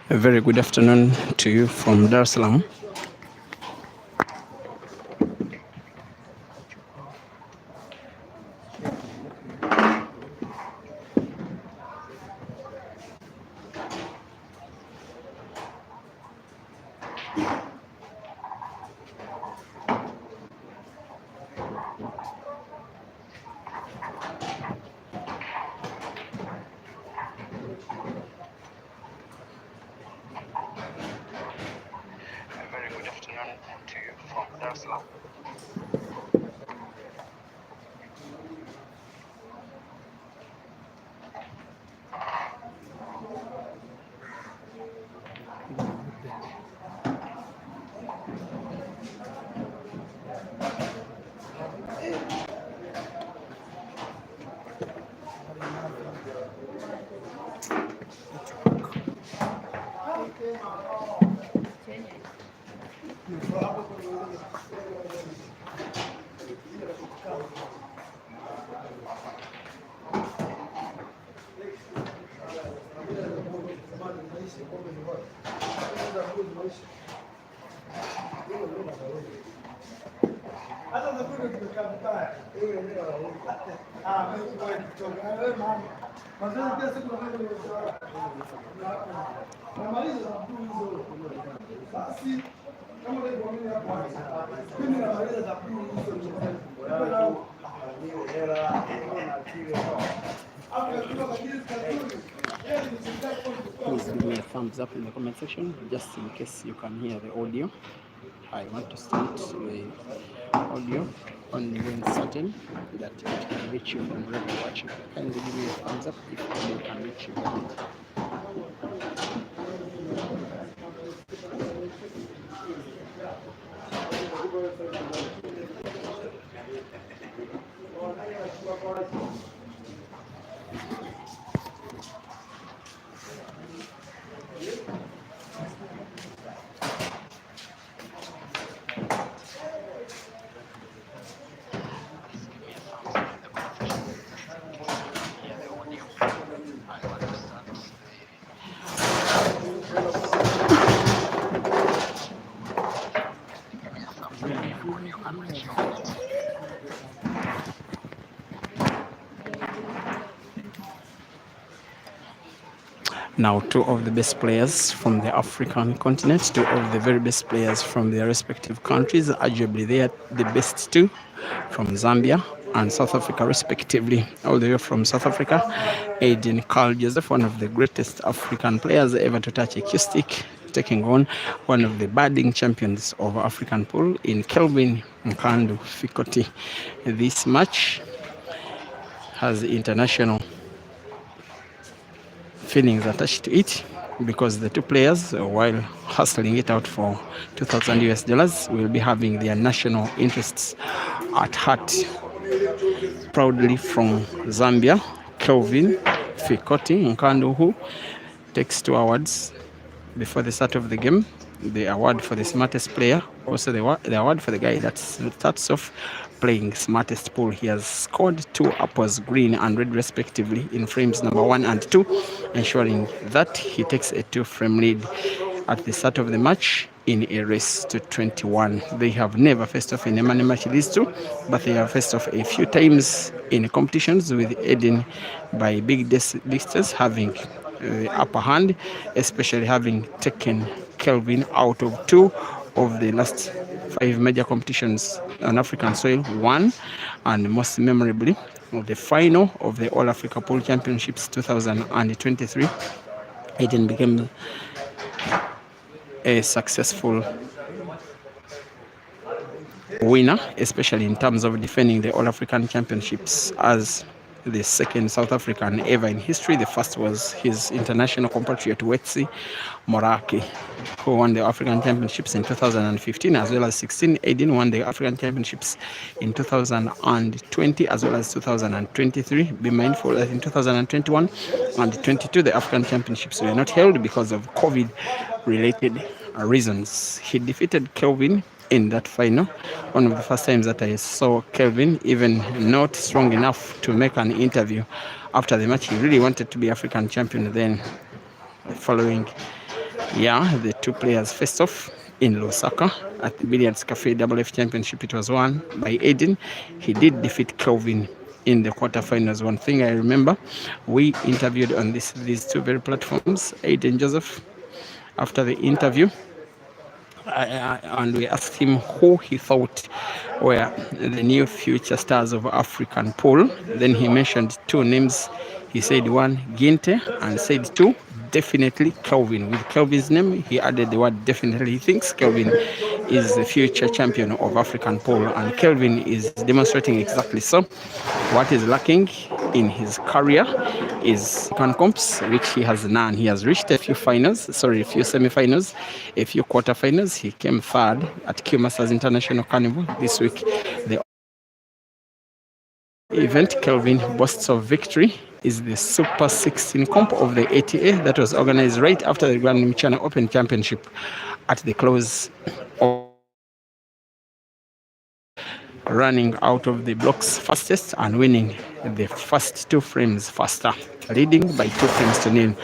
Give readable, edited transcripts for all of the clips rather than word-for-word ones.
A very good afternoon to you from Dar es Salaam. Please give me a thumbs up in the comment section, just in case you can hear the audio. I want to start the audio only when certain that it can reach you from wherever you're watching. Kindly give me a thumbs up if the audio can reach you. Now, two of the best players from the African continent, two of the very best players from their respective countries, arguably they are the best two, from Zambia and South Africa respectively. All the way from South Africa, Aden Carl Joseph, one of the greatest African players ever to touch a cue stick, taking on one of the batting champions of African pool in Kelvin, Nkandu, Fikoti. This match has international feelings attached to it because the two players, while hustling it out for 2,000 US dollars, will be having their national interests at heart. Proudly from Zambia, Kelvin, Fikoti, Nkandu, who takes 2 awards before the start of the game. The award for the smartest player, also the award for the guy that starts off playing smartest pool. He has scored 2 uppers, green and red respectively, in frames number 1 and 2, ensuring that he takes a 2-frame lead at the start of the match in a race to 21. They have never faced off in a money match, these two, but they have faced off a few times in competitions, with Aden by big distance having the upper hand, especially having taken Kelvin out of 2 of the last 5 major competitions on African soil, one, and most memorably, the final of the All Africa Pool Championships 2023. Aiden became a successful winner, especially in terms of defending the All African Championships as the second South African ever in history. The first was his international compatriot Wetsi Morake, who won the African Championships in 2015 as well as 16. Aiden won the African Championships in 2020 as well as 2023. Be mindful that in 2021 and 22 the African Championships were not held because of COVID related reasons. He defeated Kelvin in that final. One of the first times that I saw Kelvin even not strong enough to make an interview after the match. He really wanted to be African champion. Then the following year, the two players faced off in Lusaka at the Billiards Cafe WF Championship. It was won by Aiden. He did defeat Kelvin in the quarterfinals. One thing I remember, we interviewed on these two very platforms, Aiden Joseph, after the interview, and we asked him who he thought were the new future stars of African pool. Then he mentioned 2 names. He said 1, Ginte, and said 2, definitely Kelvin. With Kelvin's name, he added the word definitely. He thinks Kelvin is the future champion of African pool, and Kelvin is demonstrating exactly so. What is lacking in his career is comps, which he has none. He has reached a few semi-finals, a few quarterfinals. He came third at Q Masters International Carnival this week. The event Kelvin boasts of victory is the Super 16 comp of the ATA that was organized right after the Grand Mchana Open Championship. At the close of running out of the blocks fastest and winning the first 2 frames faster, leading by 2 frames to nil.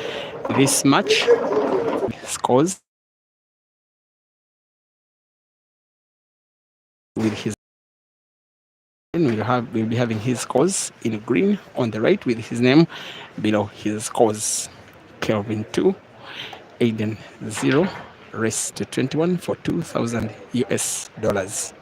This match scores with his we'll be having his scores in green on the right with his name below his scores. Kelvin 2, Aiden 0, race to 21 for $2,000.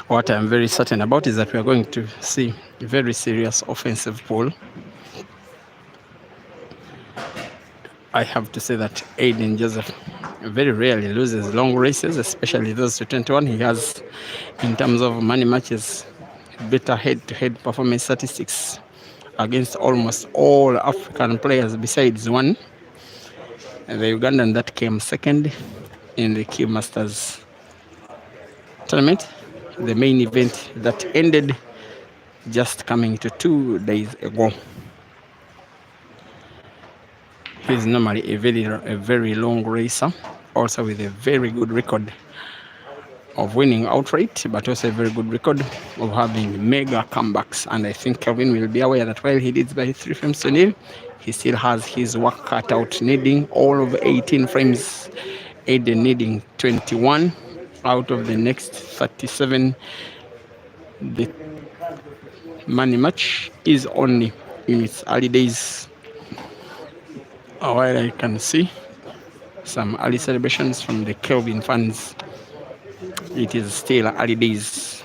What I'm very certain about is that we are going to see a very serious offensive pull. I have to say that Aiden Joseph very rarely loses long races, especially those to 21. He has, in terms of money matches, better head-to-head performance statistics against almost all African players besides one, the Ugandan that came second in the Q Masters tournament, the main event that ended just coming to 2 days ago. He's normally a very long racer, also with a very good record of winning outright, but also a very good record of having mega comebacks. And I think Kelvin will be aware that while he leads by 3 frames to nil, he still has his work cut out, needing all of 18 frames. Aiden needing 21 out of the next 37. The money match is only in its early days. While I can see some early celebrations from the Kelvin fans, it is still early days.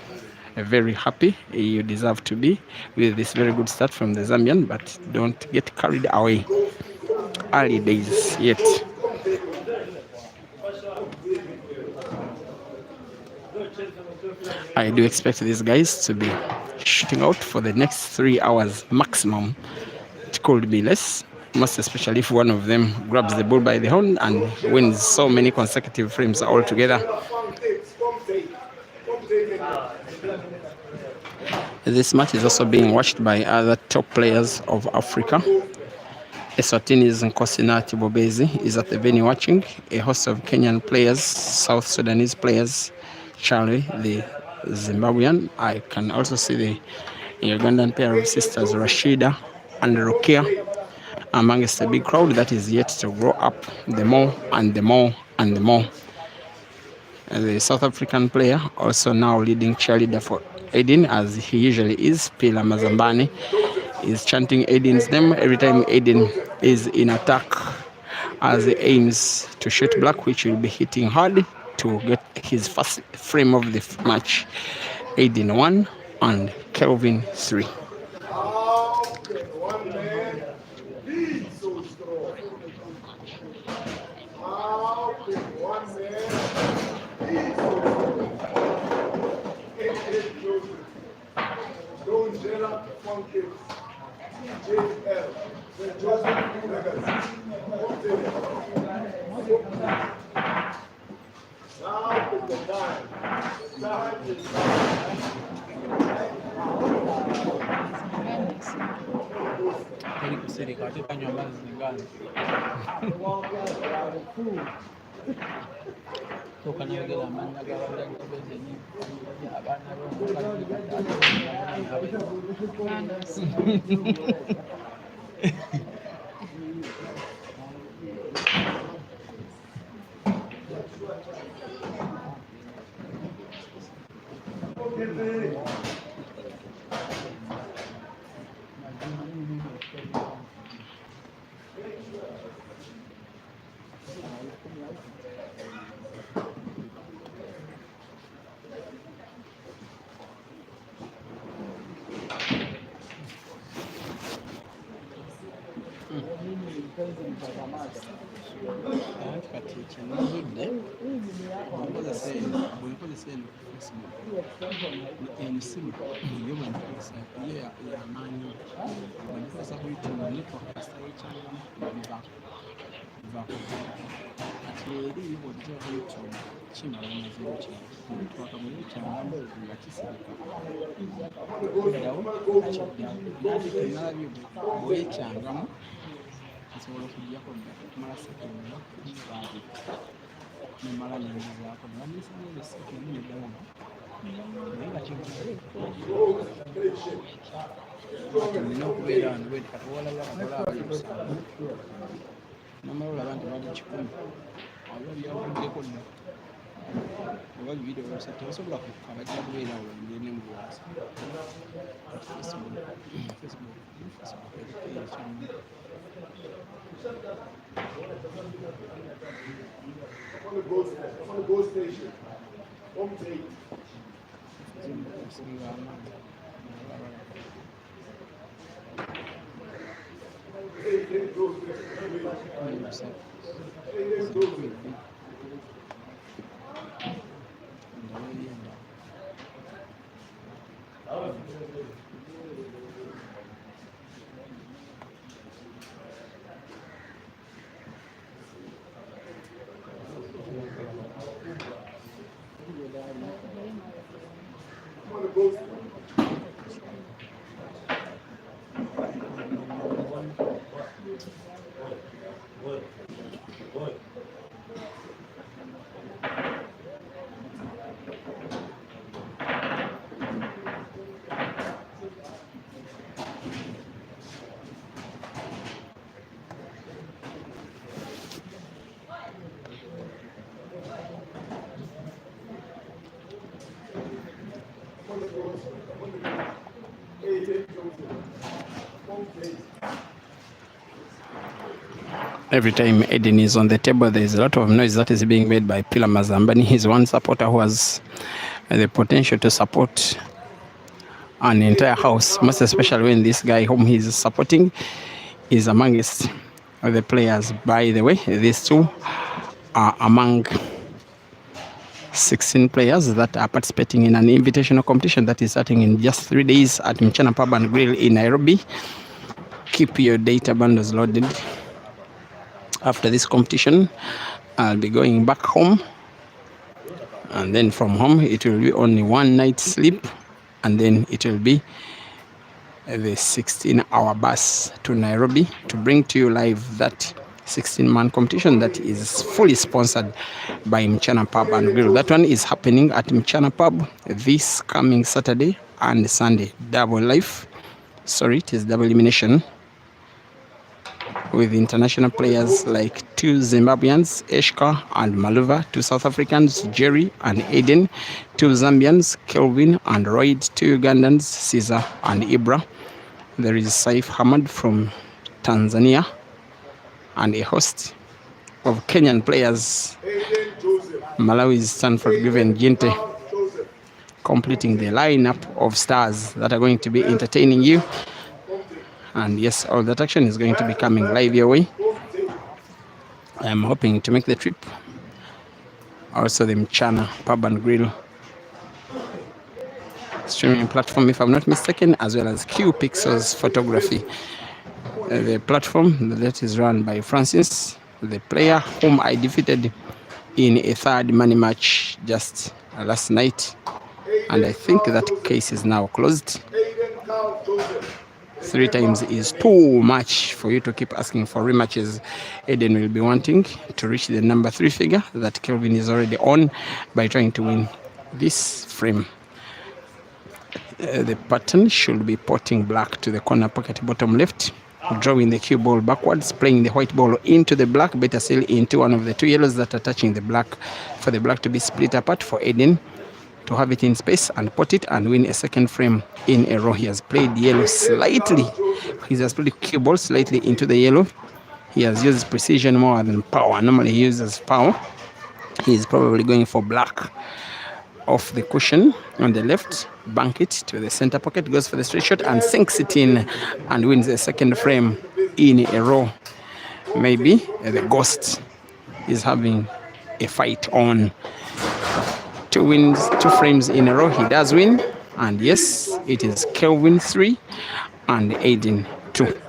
Very happy you deserve to be with this very good start from the Zambian, but don't get carried away. Early days yet. I do expect these guys to be shooting out for the next 3 hours maximum. It could be less, most especially if one of them grabs the bull by the horn and wins so many consecutive frames altogether. This match is also being watched by other top players of Africa. Eswatini's Nkosina Tibobezi is at the venue watching. A host of Kenyan players, South Sudanese players, Charlie, the Zimbabwean. I can also see the Ugandan pair of sisters, Rashida and Rukia, amongst a big crowd that is yet to grow up the more and the more and the more. The South African player, also now leading cheerleader for Aden, as he usually is, Pila Mazambani, is chanting Aiden's name every time Aiden is in attack, as he aims to shoot black, which will be hitting hard to get his first frame of the match. Aiden 1 and Kelvin 3. Every time Aiden is on the table, there is a lot of noise that is being made by Pila Mazambani. He's one supporter who has the potential to support an entire house, most especially when this guy whom he's supporting is amongst the players. By the way, these two are among 16 players that are participating in an invitational competition that is starting in just 3 days at Mchana Pub and Grill in Nairobi. Keep your data bundles loaded. After this competition, I'll be going back home, and then from home it will be only one night's sleep, and then it will be the 16-hour bus to Nairobi to bring to you live that 16-man competition that is fully sponsored by Mchana Pub and Grill. That one is happening at Mchana Pub this coming Saturday and Sunday. Double life. Sorry, it is double elimination with international players like 2 Zimbabweans, Eshka and Maluva, 2 South Africans, Jerry and Aiden, 2 Zambians, Kelvin and Royd, 2 Ugandans, Caesar and Ibra. There is Saif Hamad from Tanzania, and a host of Kenyan players, Malawi's Stanford Given Ginte, completing the lineup of stars that are going to be entertaining you. And yes, all that action is going to be coming live your way. I am hoping to make the trip. Also the Mchana Pub and Grill streaming platform, if I'm not mistaken, as well as Q Pixels Photography. The platform that is run by Francis, the player whom I defeated in a third money match just last night. And I think that case is now closed. 3 times is too much for you to keep asking for rematches. Aiden will be wanting to reach the number 3 figure that Kelvin is already on by trying to win this frame. The pattern should be potting black to the corner pocket bottom left, drawing the cue ball backwards, playing the white ball into the black, better still into one of the 2 yellows that are touching the black, for the black to be split apart for Aiden to have it in space and pot it and win a second frame in a row. He has played yellow slightly. He has played cue ball slightly into the yellow. He has used precision more than power. Normally he uses power. He is probably going for black off the cushion on the left, bank it to the center pocket, goes for the straight shot and sinks it in and wins a second frame in a row. Maybe the ghost is having a fight on. 2 wins, 2 frames in a row. He does win, and yes, it is Kelvin 3 and Aiden 2.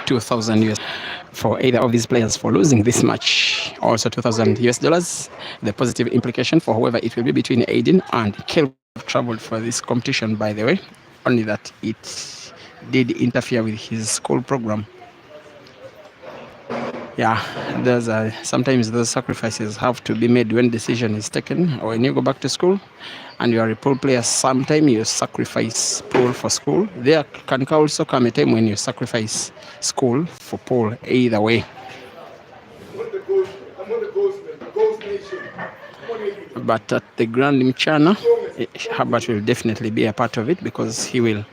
$2,000 for either of these players for losing this match. Also $2,000. The positive implication for whoever it will be between Aiden and Kelvin traveled for this competition, by the way, only that it did interfere with his school program. Yeah, there's sometimes those sacrifices have to be made when decision is taken, or when you go back to school and you are a pool player. Sometimes you sacrifice pool for school. There can also come a time when you sacrifice school for pool. Either way. But at the Grand Mchana, Herbert will definitely be a part of it because he will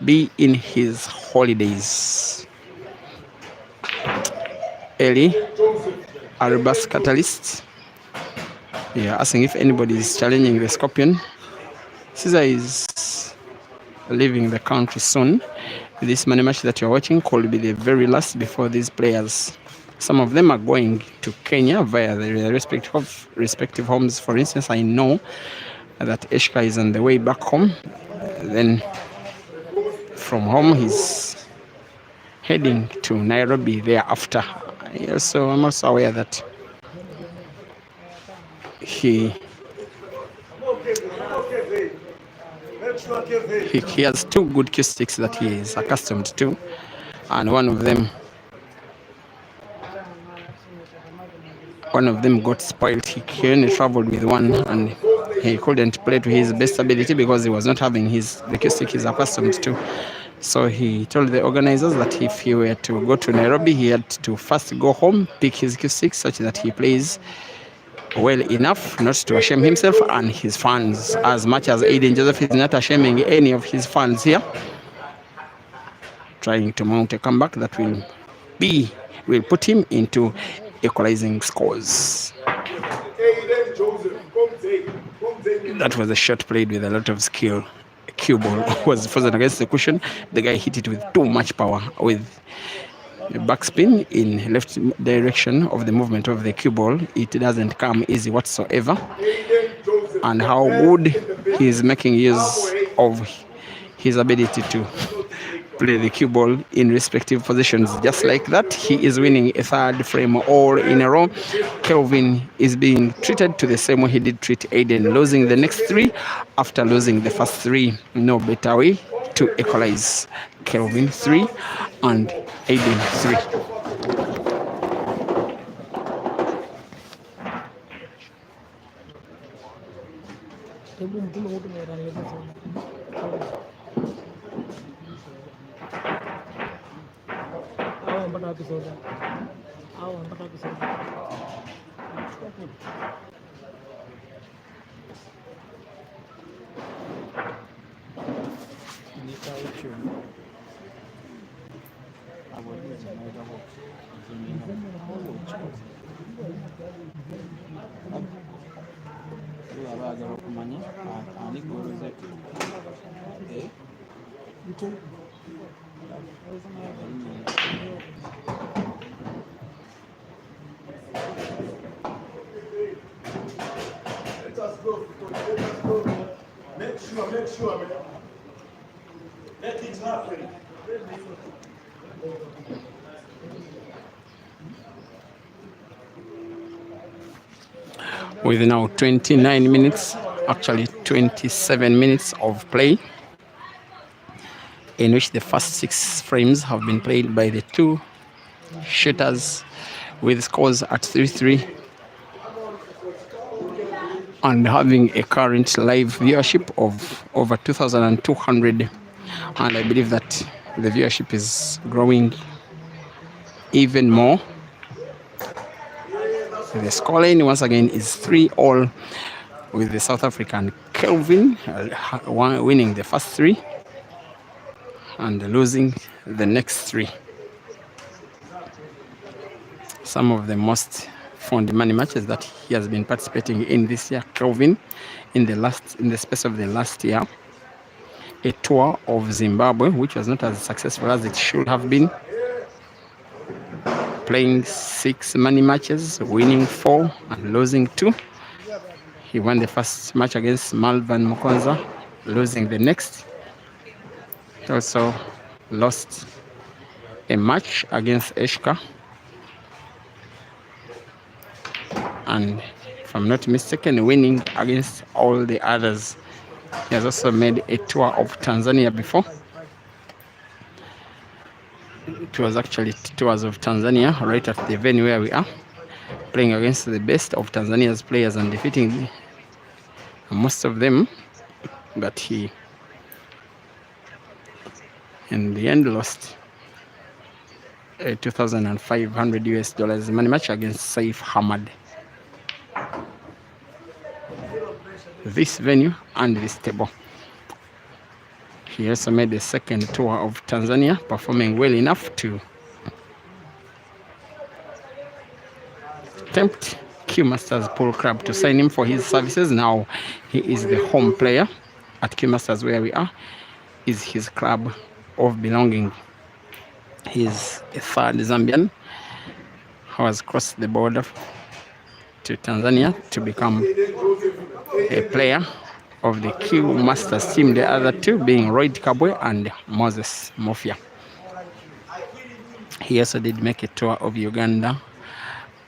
be in his holidays. Eli, Arabas Catalyst. Yeah, asking if anybody is challenging the Scorpion. Caesar is leaving the country soon. This money match that you're watching could be the very last before these players. Some of them are going to Kenya via their respective homes. For instance, I know that Eshka is on the way back home. Then from home, he's heading to Nairobi thereafter. So I'm also aware that he has two good cue sticks that he is accustomed to, and one of them got spoiled. He only traveled with one, and he couldn't play to his best ability because he was not having the cue stick he's accustomed to. So he told the organizers that if he were to go to Nairobi, he had to first go home, pick his cue stick such that he plays well enough not to shame himself and his fans, as much as Aiden Joseph is not shaming any of his fans here, trying to mount a comeback that will put him into equalizing scores. That was a shot played with a lot of skill. A cue ball was frozen against the cushion. The guy hit it with too much power, with a backspin in left direction of the movement of the cue ball. It doesn't come easy whatsoever. And how good he is making use of his ability to play the cue ball in respective positions. Just like that, he is winning a third frame all in a row. Kelvin is being treated to the same way he did treat Aiden, losing the next three after losing the first three. No better way to equalize. Kelvin 3 and Aiden 3. Make sure, man. Let things happen. With now 29 minutes, actually 27 minutes of play, in which the first 6 frames have been played by the two shooters with scores at 3-3. And having a current live viewership of over 2,200, and I believe that the viewership is growing even more. The scoreline once again is 3-all with the South African Kelvin winning the first 3 and losing the next 3. Some of the most fond money matches that he has been participating in this year. Kelvin, in the space of the last year, a tour of Zimbabwe, which was not as successful as it should have been, playing 6 money matches, winning 4 and losing 2. He won the first match against Malvan Mukonza, losing the next. He also lost a match against Eshka, and if I'm not mistaken, winning against all the others. He has also made a tour of Tanzania before. It was actually tours of Tanzania right at the venue where we are, playing against the best of Tanzania's players and defeating most of them, but he in the end lost a $2,500 money match against Saif Hamad. This venue and this table. He also made the second tour of Tanzania, performing well enough to tempt Q Masters Pool Club to sign him for his services. Now he is the home player at Q Masters where we are, is his club of belonging. He's a third Zambian who has crossed the border to Tanzania to become a player of the Q Masters team, the other 2 being Royd Kabwe and Moses Mofia. He also did make a tour of Uganda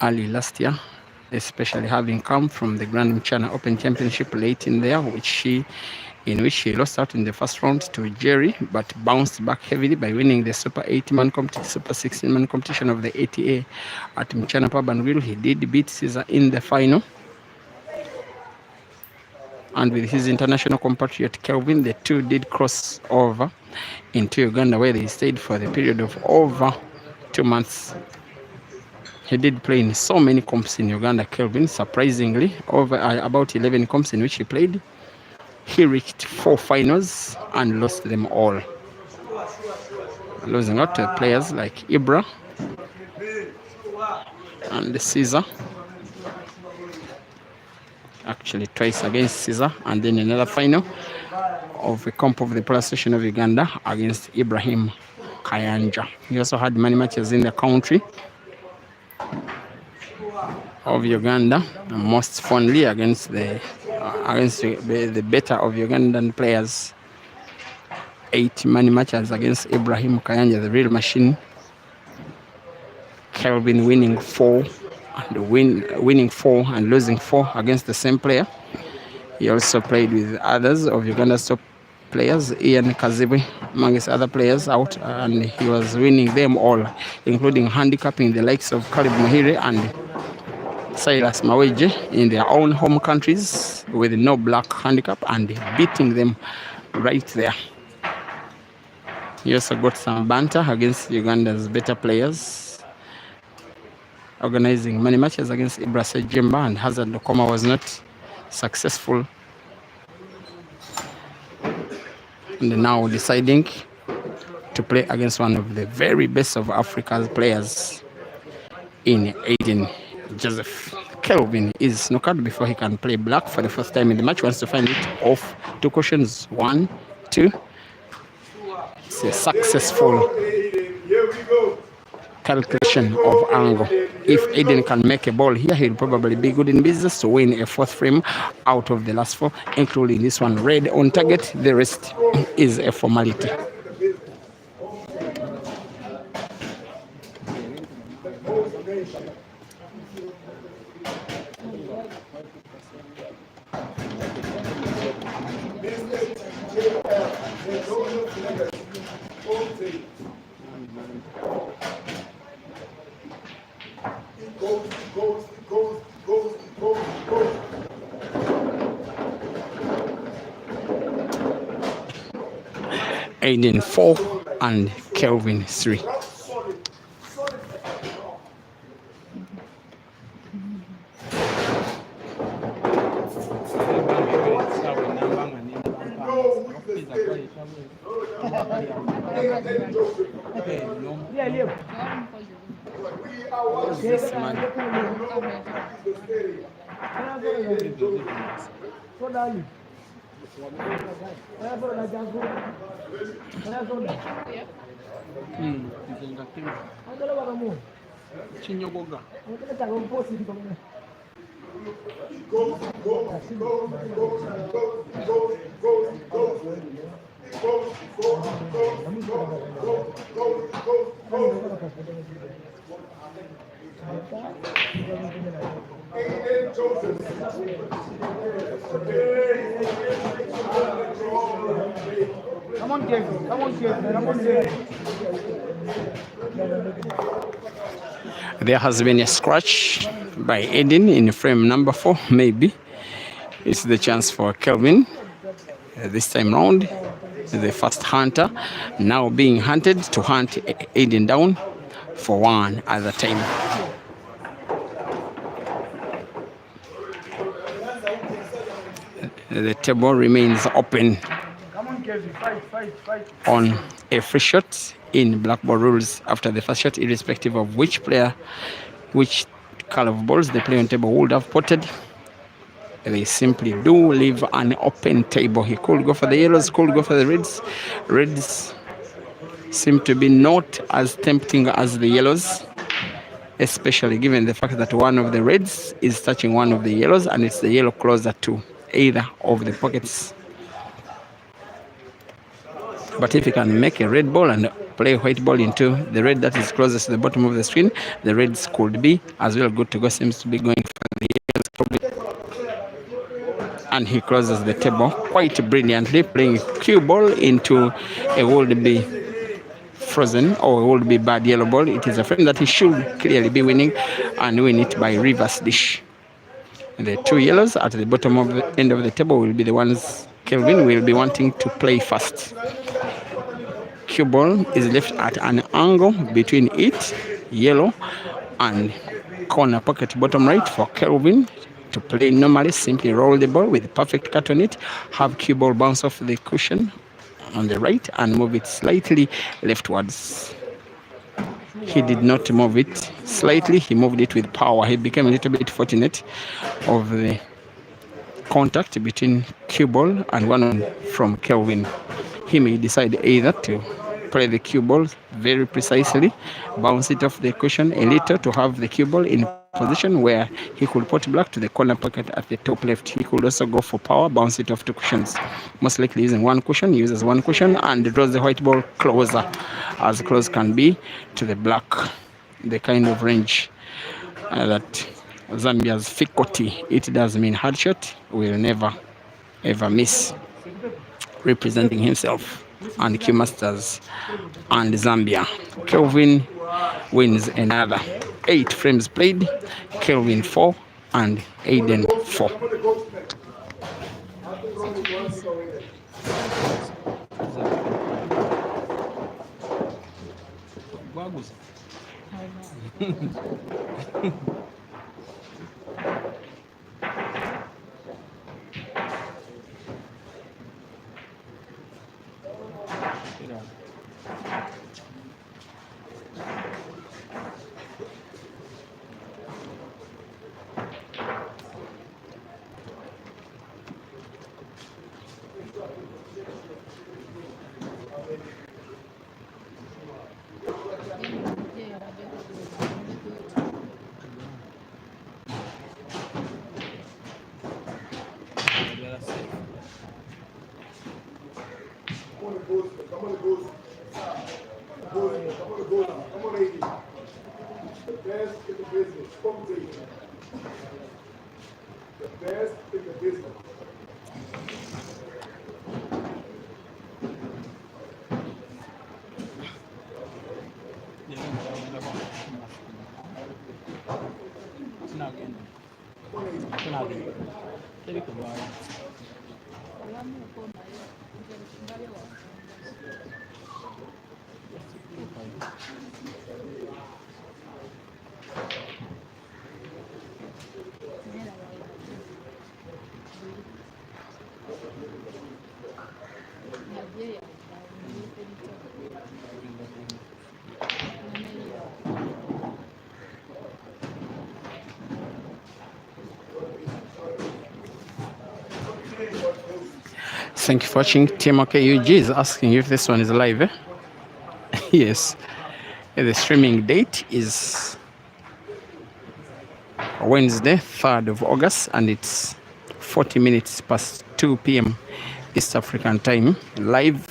early last year, especially having come from the Grand Mchana Open Championship late in there, in which he lost out in the first round to Jerry, but bounced back heavily by winning the Super 80-man Super 16-man competition of the ATA at Mchana Pub and Grill. He did beat Caesar in the final. And with his international compatriot Kelvin, the 2 did cross over into Uganda, where they stayed for the period of over 2 months. He did play in so many comps in Uganda, Kelvin, surprisingly, over about 11 comps in which he played. He reached 4 finals and lost them all, losing out to players like Ibra and Caesar. Actually twice against Caesar, and then another final of a comp of the Police Station of Uganda against Ibrahim Kayanja. He also had many matches in the country of Uganda, most fondly against the better of Ugandan players. 8 money matches against Ibrahim Kayanja, the real machine. Kelvin winning 4 and losing 4 against the same player. He also played with others of Uganda's top players, Ian Kazibi, amongst other players out, and he was winning them all, including handicapping the likes of Caleb Muhire and Silas Maweje in their own home countries with no black handicap and beating them right there. He also got some banter against Uganda's better players, organizing many matches against Ibrahim Jemba, and Hazard Lokoma was not successful. And now deciding to play against one of the very best of Africa's players in Aden. Joseph Kelvin is snookered before he can play black for the first time in the match. Wants to find it off 2 cautions. 1, 2. It's a successful calculation of angle. If Aiden can make a ball here, he'll probably be good in business to win a 4th frame out of the last 4, including this one red on target. The rest is a formality. Aiden 4 and Kelvin 3. This man. Chinyogoga. Come on, Kelvin. Come on, Kelvin. Come on, Kelvin. There has been a scratch by Aden in frame number 4, maybe. It's the chance for Kelvin. This time round, the first hunter now being hunted to hunt Aiden down for one other time. The table remains open on a free shot in blackboard rules after the first shot, irrespective of which player, which color of balls the player on table would have potted. They simply do leave an open table. He could go for the yellows, could go for the reds. Reds seem to be not as tempting as the yellows, especially given the fact that one of the reds is touching one of the yellows and it's the yellow closer to either of the pockets. But if you can make a red ball and play a white ball into the red that is closest to the bottom of the screen, the reds could be as well good to go. Seems to be going for the yellows. And he closes the table quite brilliantly, playing cue ball into a would be frozen or would be bad yellow ball. It is a frame that he should clearly be winning and win it by reverse dish. The two yellows at the bottom of the end of the table will be the ones Kelvin will be wanting to play first. Cue ball is left at an angle between it, yellow, and corner pocket bottom right for Kelvin to play normally. Simply roll the ball with perfect cut on it, have cue ball bounce off the cushion on the right and move it slightly leftwards. He did not move it slightly, he moved it with power. He became a little bit fortunate of the contact between cue ball and one from Kelvin. He may decide either to play the cue ball very precisely, bounce it off the cushion a little to have the cue ball in position where he could put black to the corner pocket at the top left. He could also go for power, bounce it off two cushions. Most likely using one cushion, he uses one cushion and draws the white ball closer, as close can be to the black. The kind of range that Zambia's Fikoti, it does mean hard shot, will never ever miss, representing himself and Q Masters and Zambia. Kelvin wins another 8 frames played, Kelvin 4 and Aiden 4. Yeah. Thank you for watching. TMOKUG is asking if this one is live. Yes. The streaming date is Wednesday, 3rd of August, and it's 40 minutes past 2 p.m. East African time, live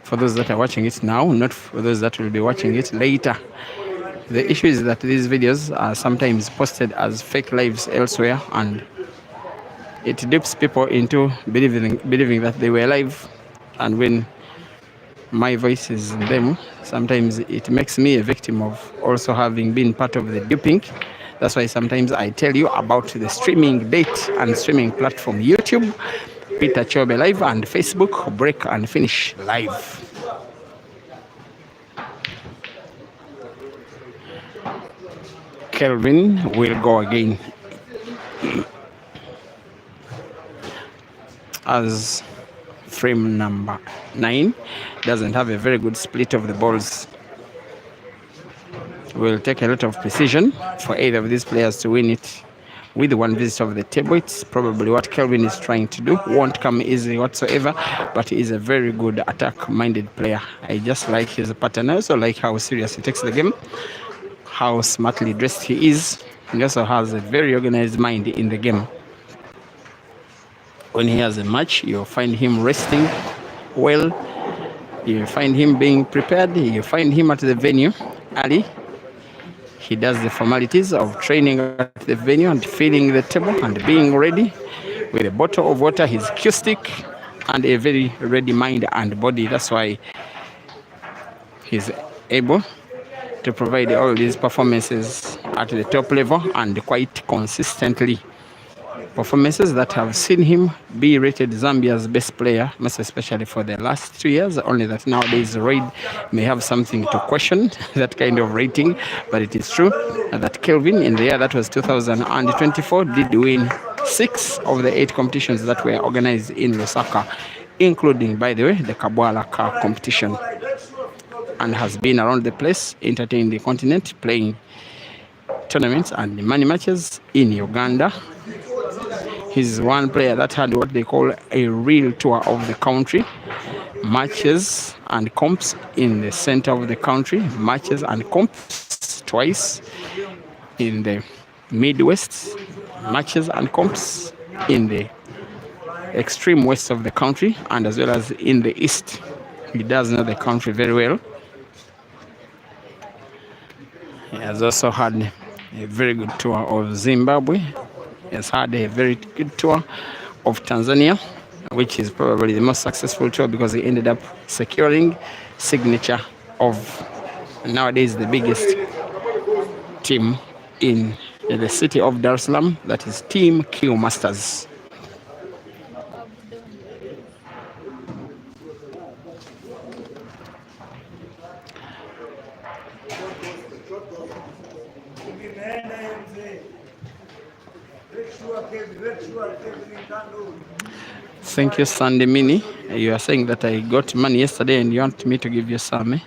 for those that are watching it now, not for those that will be watching it later. The issue is that these videos are sometimes posted as fake lives elsewhere, and it dupes people into believing that they were live, and when my voice is in them, sometimes it makes me a victim of also having been part of the duping. That's why sometimes I tell you about the streaming date and streaming platform: YouTube, Peter Chobe Live, and Facebook, Break and Finish Live. Kelvin will go again as frame number 9. Doesn't have a very good split of the balls. Will take a lot of precision for either of these players to win it with one visit of the table. It's probably what Kelvin is trying to do. Won't come easy whatsoever, but he is a very good attack-minded player. I just like his pattern. I also like how serious he takes the game, how smartly dressed he is. He also has a very organized mind in the game. When he has a match, you'll find him resting well. You find him being prepared. You find him at the venue early. He does the formalities of training at the venue and filling the table and being ready with a bottle of water, his cue stick, and a very ready mind and body. That's why he's able to provide all these performances at the top level and quite consistently. Performances that have seen him be rated Zambia's best player, most especially for the last 2 years. Only that nowadays Raid may have something to question that kind of rating, but it is true that Kelvin, in the year that was 2024, did win 6 of the 8 competitions that were organized in Lusaka, including, by the way, the Kabwala Car competition, and has been around the place, entertaining the continent, playing tournaments and money matches in Uganda. He's one player that had what they call a real tour of the country, matches and comps in the center of the country, matches and comps twice in the Midwest, matches and comps in the extreme west of the country, and as well as in the east. He does know the country very well. He has also had a very good tour of Zimbabwe. He has had a very good tour of Tanzania, which is probably the most successful tour because he ended up securing signature of nowadays the biggest team in the city of Dar es Salaam, that is Team Q Masters. Thank you, Sandy Mini. You are saying that I got money yesterday and you want me to give you some, eh?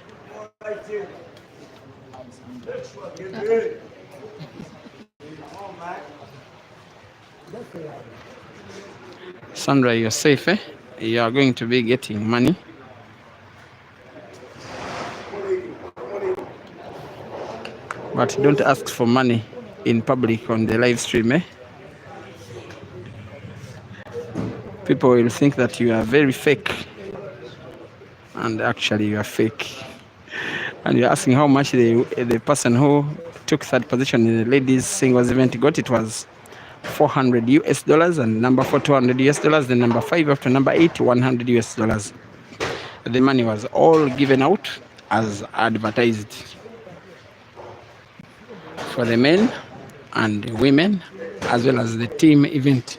Sandra, you're safe, eh? You are going to be getting money. But don't ask for money in public on the live stream, eh? People will think that you are very fake, and actually you are fake. And you're asking how much the person who took third position in the ladies singles event got. It was $400 US, and number 4 $200 US, then number 5 after number 8 $100 US. The money was all given out as advertised for the men and women, as well as the team event.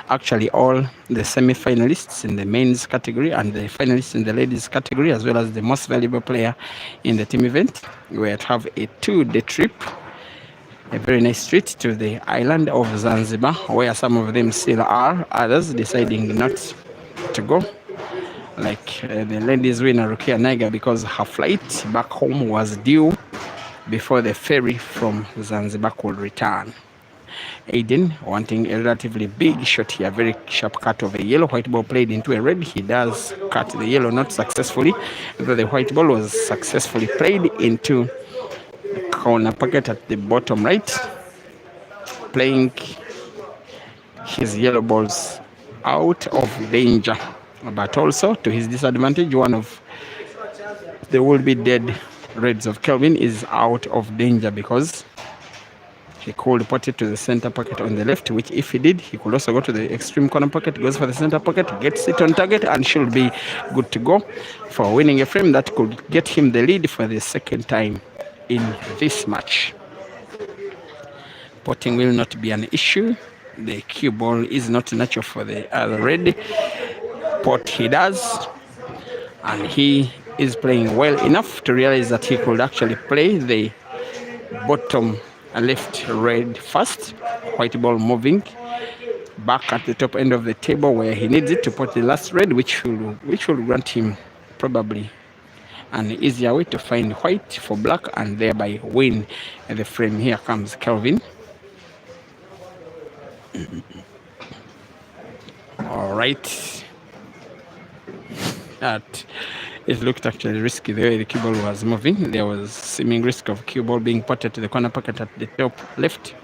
Actually, all the semi-finalists in the men's category and the finalists in the ladies category, as well as the most valuable player in the team event, were to have a 2-day trip, a very nice trip to the island of Zanzibar, where some of them still are, others deciding not to go. Like the ladies winner Rukia Naiga, because her flight back home was due before the ferry from Zanzibar could return. Aiden wanting a relatively big shot here, very sharp cut of a yellow. White ball played into a red. He does cut the yellow, not successfully, though the white ball was successfully played into the corner pocket at the bottom right, playing his yellow balls out of danger. But also, to his disadvantage, one of the would-be dead reds of Kelvin is out of danger because he could put it to the center pocket on the left, which if he did, he could also go to the extreme corner pocket, goes for the center pocket, gets it on target, and should be good to go for winning a frame that could get him the lead for the second time in this match. Potting will not be an issue. The cue ball is not natural for the other red. Pot he does, and he is playing well enough to realize that he could actually play the bottom left red first. White ball moving back at the top end of the table where he needs it to put the last red, which will grant him probably an easier way to find white for black and thereby win the frame. Here comes Kelvin. All right. That it looked actually risky the way the cue ball was moving. There was seeming risk of cue ball being potted to the corner pocket at the top left.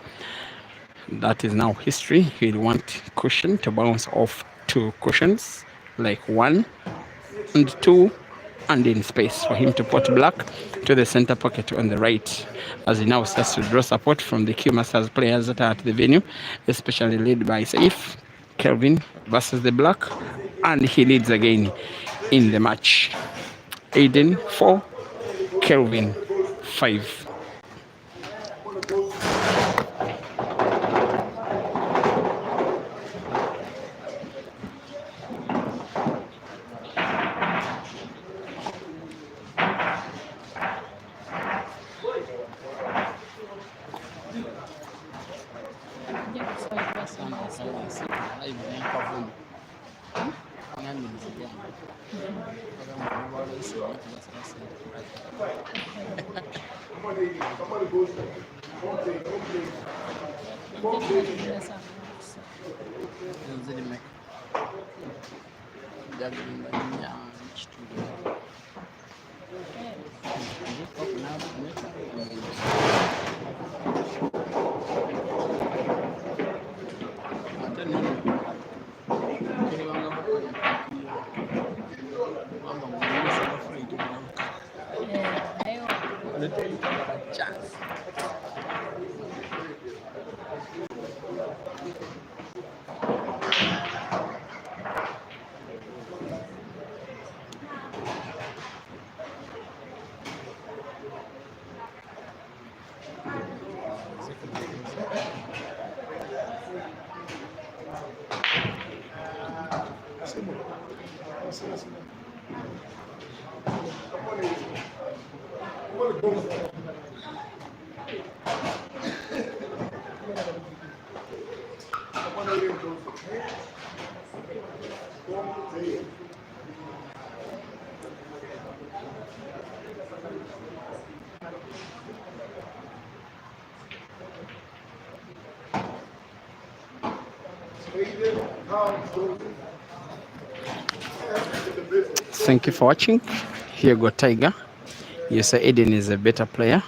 That is now history. He'll want cushion to bounce off two cushions, like 1 and 2, and in space for him to put black to the center pocket on the right, as he now starts to draw support from the Q Masters players that are at the venue, especially led by Saif. Kelvin versus the black, and he leads again in the match. Aiden 4, Kelvin 5. Thank you for watching. Here go Tiger. You say Aden is a better player,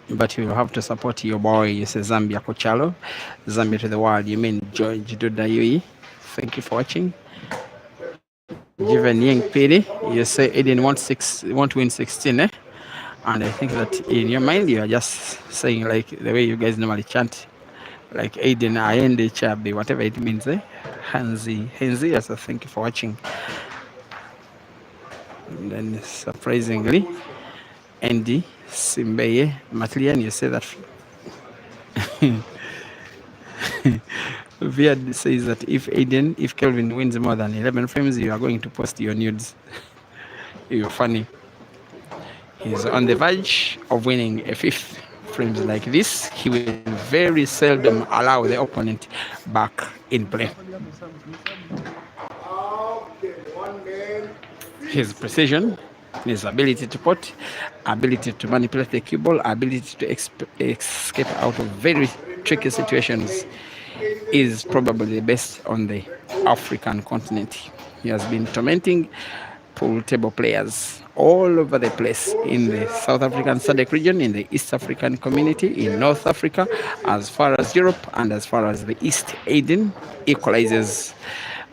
but you have to support your boy. You say Zambia Kochalo. Zambia to the world. You mean George Duda Yui. Thank you for watching. Given Yang Piri, you say Aden want to win 16, eh? And I think that in your mind you are just saying like the way you guys normally chant, like Aden Aende Chabi, whatever it means, eh? Hanzi. Yes, so thank you for watching. And then surprisingly, Andy Simbeye Matlian, you say that Viad says that if Kelvin wins more than 11 frames, you are going to post your nudes. You're funny. He's on the verge of winning a 5th frames like this. He will very seldom allow the opponent back in play. His precision, his ability to pot, ability to manipulate the cue ball, ability to escape out of very tricky situations, is probably the best on the African continent. He has been tormenting pool table players all over the place in the South African SADC region, in the East African community, in North Africa, as far as Europe, and as far as the East. Aiden equalizes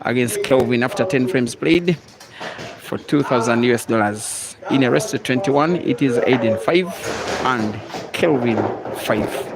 against Kelvin after 10 frames played for 2,000 US dollars. In a rest of 21, it is Aiden 5 and Kelvin 5.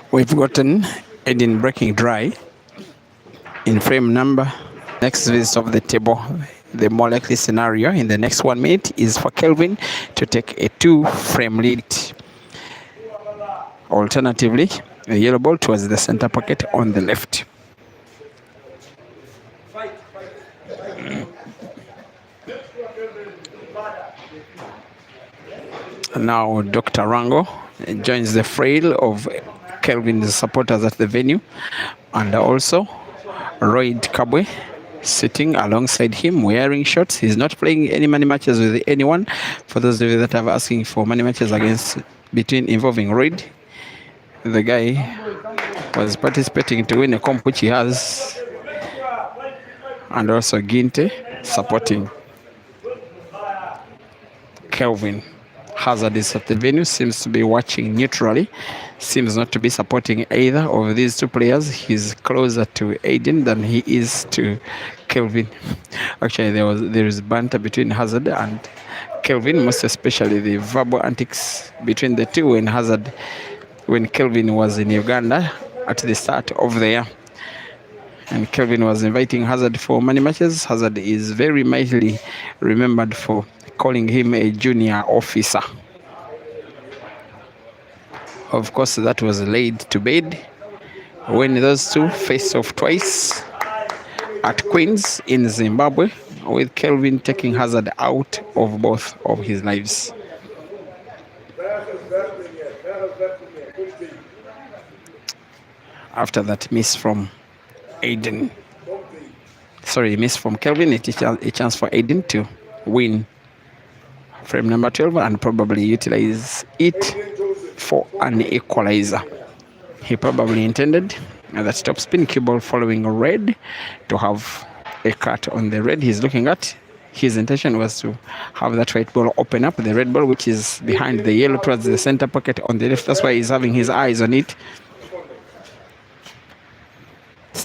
We've gotten Aden breaking dry in frame number. Next visit of the table, the more likely scenario in the next 1 minute is for Kelvin to take a 2-frame lead. Alternatively, a yellow ball towards the center pocket on the left. Now Dr. Rango joins the frail of Kelvin's supporters at the venue, and also Royd Kabwe sitting alongside him wearing shorts. He's not playing any money matches with anyone. For those of you that are asking for money matches involving Royd, the guy was participating to win a comp which he has, and also Ginte supporting Kelvin. Hazard is at the venue, seems to be watching neutrally, seems not to be supporting either of these two players. He's closer to Aiden than he is to Kelvin. Actually, there is banter between Hazard and Kelvin, most especially the verbal antics between the two when Kelvin was in Uganda at the start of the year. And Kelvin was inviting Hazard for money matches. Hazard is very mightily remembered for calling him a junior officer. Of course, that was laid to bed when those two faced off twice at Queens in Zimbabwe, with Kelvin taking Hazard out of both of his lives. After that miss from Aiden, miss from Kelvin, it is a chance for Aiden to win frame number 12 and probably utilize it for an equalizer. He probably intended that top spin cue ball following red to have a cut on the red he's looking at. His intention was to have that white ball open up the red ball, which is behind the yellow towards the center pocket on the left. That's why he's having his eyes on it.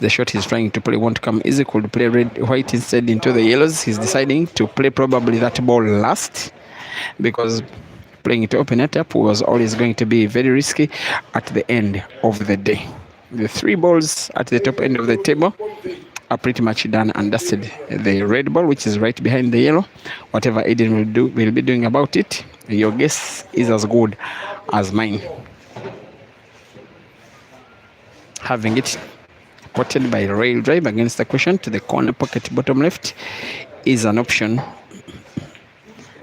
The shot he's trying to play won't come easy. Could play white instead into the yellows. He's deciding to play probably that ball last, because playing it to open it up was always going to be very risky at the end of the day. The three balls at the top end of the table are pretty much done and dusted. The red ball, which is right behind the yellow, whatever Aiden will be doing about it, your guess is as good as mine. Having it potted by rail drive against the cushion to the corner pocket bottom left is an option.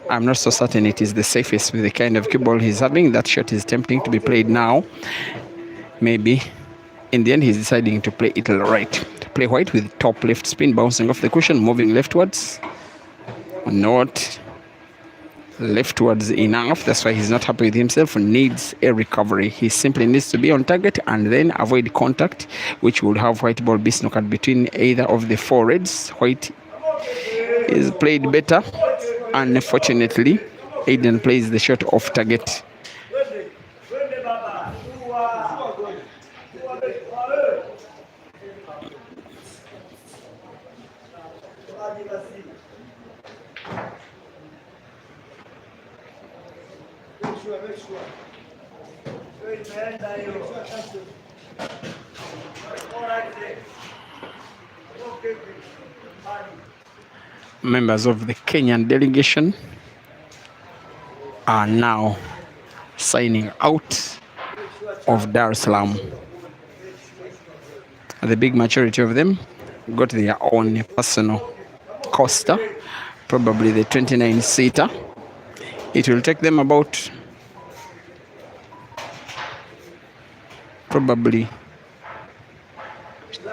I'm not so certain it is the safest with the kind of cue ball he's having. That shot is tempting to be played now. Maybe in the end he's deciding to play it right. To play white with top left spin bouncing off the cushion, moving leftwards. Not leftwards enough. That's why he's not happy with himself. Needs a recovery. He simply needs to be on target and then avoid contact, which would have white ball be snookered between either of the four reds. White is played better. Unfortunately, Aiden plays the shot off target. Members of the Kenyan delegation are now signing out of Dar es Salaam. The big majority of them got their own personal coaster, probably the 29-seater. It will take them about probably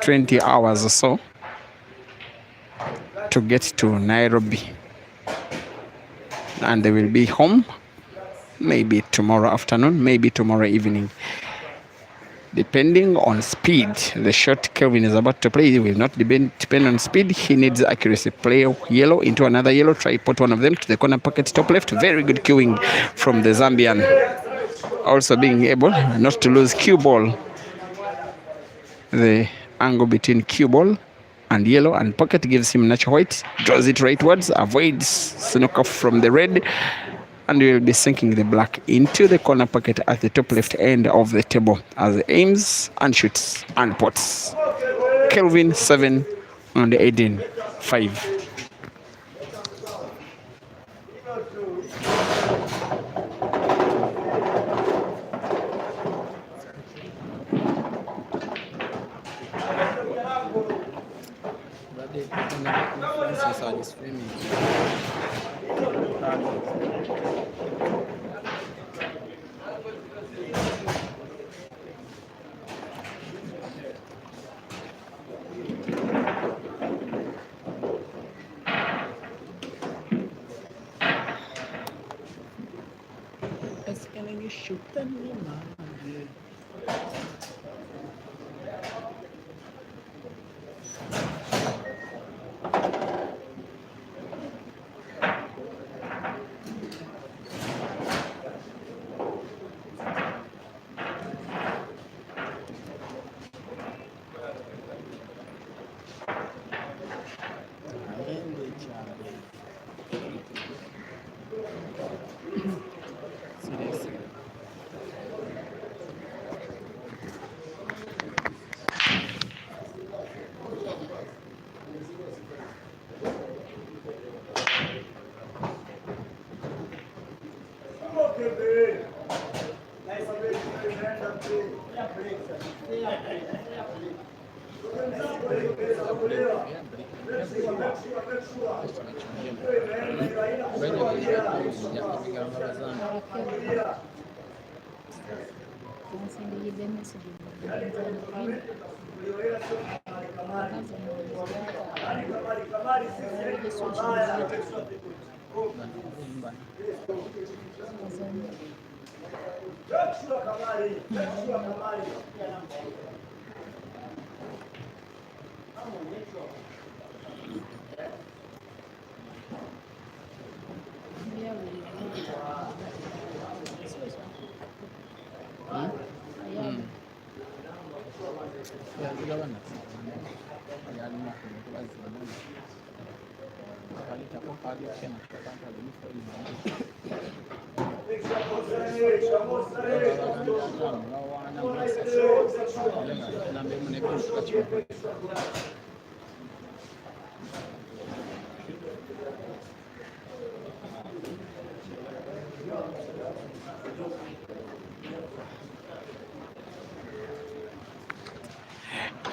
20 hours or so to get to Nairobi, and they will be home maybe tomorrow afternoon, maybe tomorrow evening, depending on speed. The shot Kelvin is about to play will not depend on speed. He needs accuracy. Play yellow into another yellow, try put one of them to the corner pocket top left. Very good cueing from the Zambian, also being able not to lose cue ball. The angle between cue ball and yellow and pocket gives him natural white, draws it rightwards, avoids snook off from the red, and will be sinking the black into the corner pocket at the top left end of the table as aims and shoots and puts. Kelvin 7 and Aiden 5.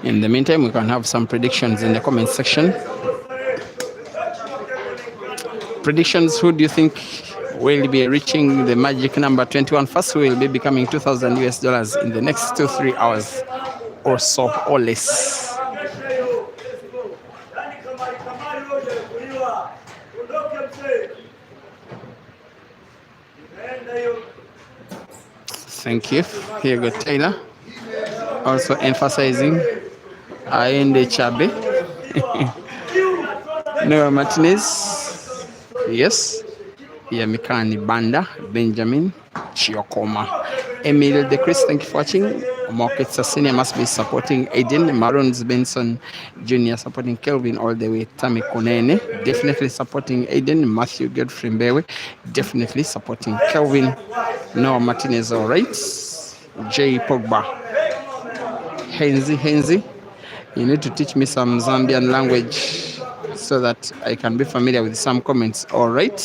In the meantime, we can have some predictions in the comment section. Predictions, who do you think will be reaching the magic number 21 first, who will be becoming 2,000 US dollars in the next 2-3 hours or so or less? Thank you. Here you go, Taylor. Also emphasizing Aden Chabe. Noah Martinez. Yes. Yamikani Banda. Benjamin Chiokoma. Emil De Chris, thank you for watching. Moketsa Senior must be supporting Aiden. Marons Benson Jr. supporting Kelvin all the way. Tammy Konene definitely supporting Aiden. Matthew Godfrey Mbewe definitely supporting Kelvin. Noah Martinez, all right. J Pogba. Henzi, you need to teach me some Zambian language so that I can be familiar with some comments. All right.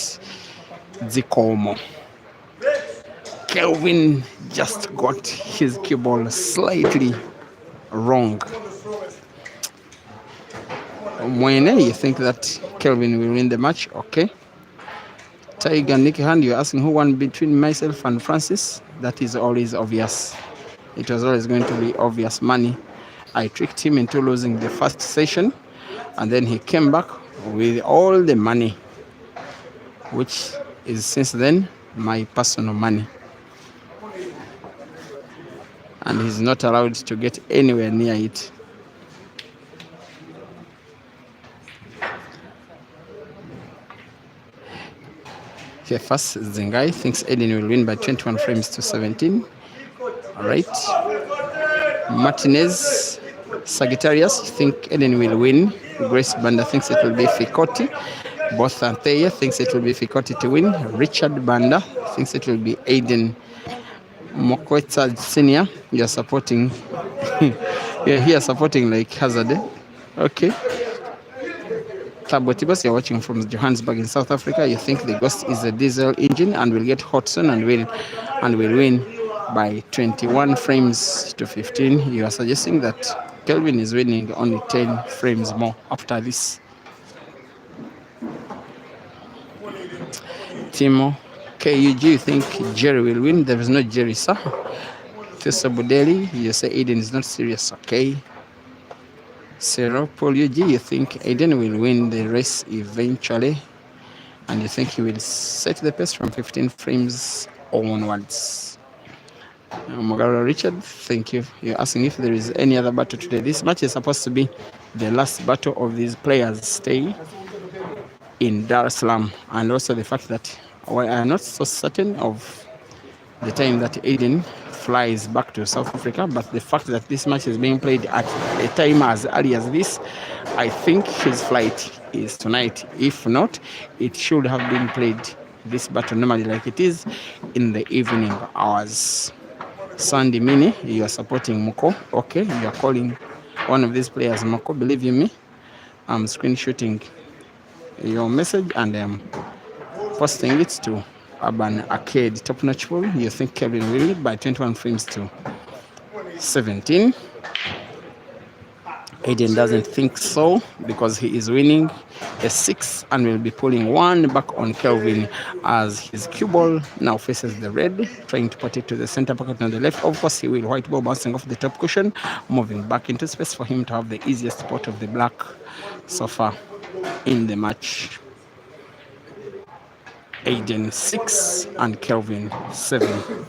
Zikomo. Kelvin just got his cue ball slightly wrong. Mwene, you think that Kelvin will win the match? Okay. Tiger Nicky Hand, you're asking who won between myself and Francis? That is always obvious. It was always going to be obvious money. I tricked him into losing the first session, and then he came back with all the money, which is since then my personal money. And he's not allowed to get anywhere near it. Okay, first Zengai thinks Aiden will win by 21 frames to 17. All right. Martinez, Sagittarius think Aiden will win. Grace Banda thinks it will be Fikoti. Both Anthea thinks it will be Fikoti to win. Richard Banda thinks it will be Aiden. Mokwetsa Senior, you're supporting. You're here supporting like Hazard. Okay. Tabotibas, you're watching from Johannesburg in South Africa. You think the Ghost is a diesel engine and will get hot soon and will win by 21 frames to 15. You are suggesting that Kelvin is winning only 10 frames more after this. Timo KUG, you think Jerry will win? There is no Jerry, sir. Tessa Budeli, you say Aiden is not serious. Okay. Sarah Paul UG, you think Aiden will win the race eventually, and you think he will set the pace from 15 frames onwards. Mogaro Richard, thank you. You're asking if there is any other battle today. This match is supposed to be the last battle of these players' stay in Dar es Salaam, and also the fact that we are not so certain of the time that Aiden flies back to South Africa, but the fact that this match is being played at a time as early as this, I think his flight is tonight. If not, it should have been played this battle normally like it is in the evening hours. Sandy Mini, you are supporting Moko. Okay, you are calling one of these players Moko. Believe you me, I'm screenshotting your message and I'm posting it to Urban Arcade Top Notch Pool. You think Kelvin will lead by 21 frames to 17. Aiden doesn't think so because he is winning a 6 and will be pulling one back on Kelvin as his cue ball now faces the red, trying to put it to the center pocket on the left. Of course, he will white ball bouncing off the top cushion, moving back into space for him to have the easiest spot of the black so far in the match. Aiden 6 and Kelvin 7.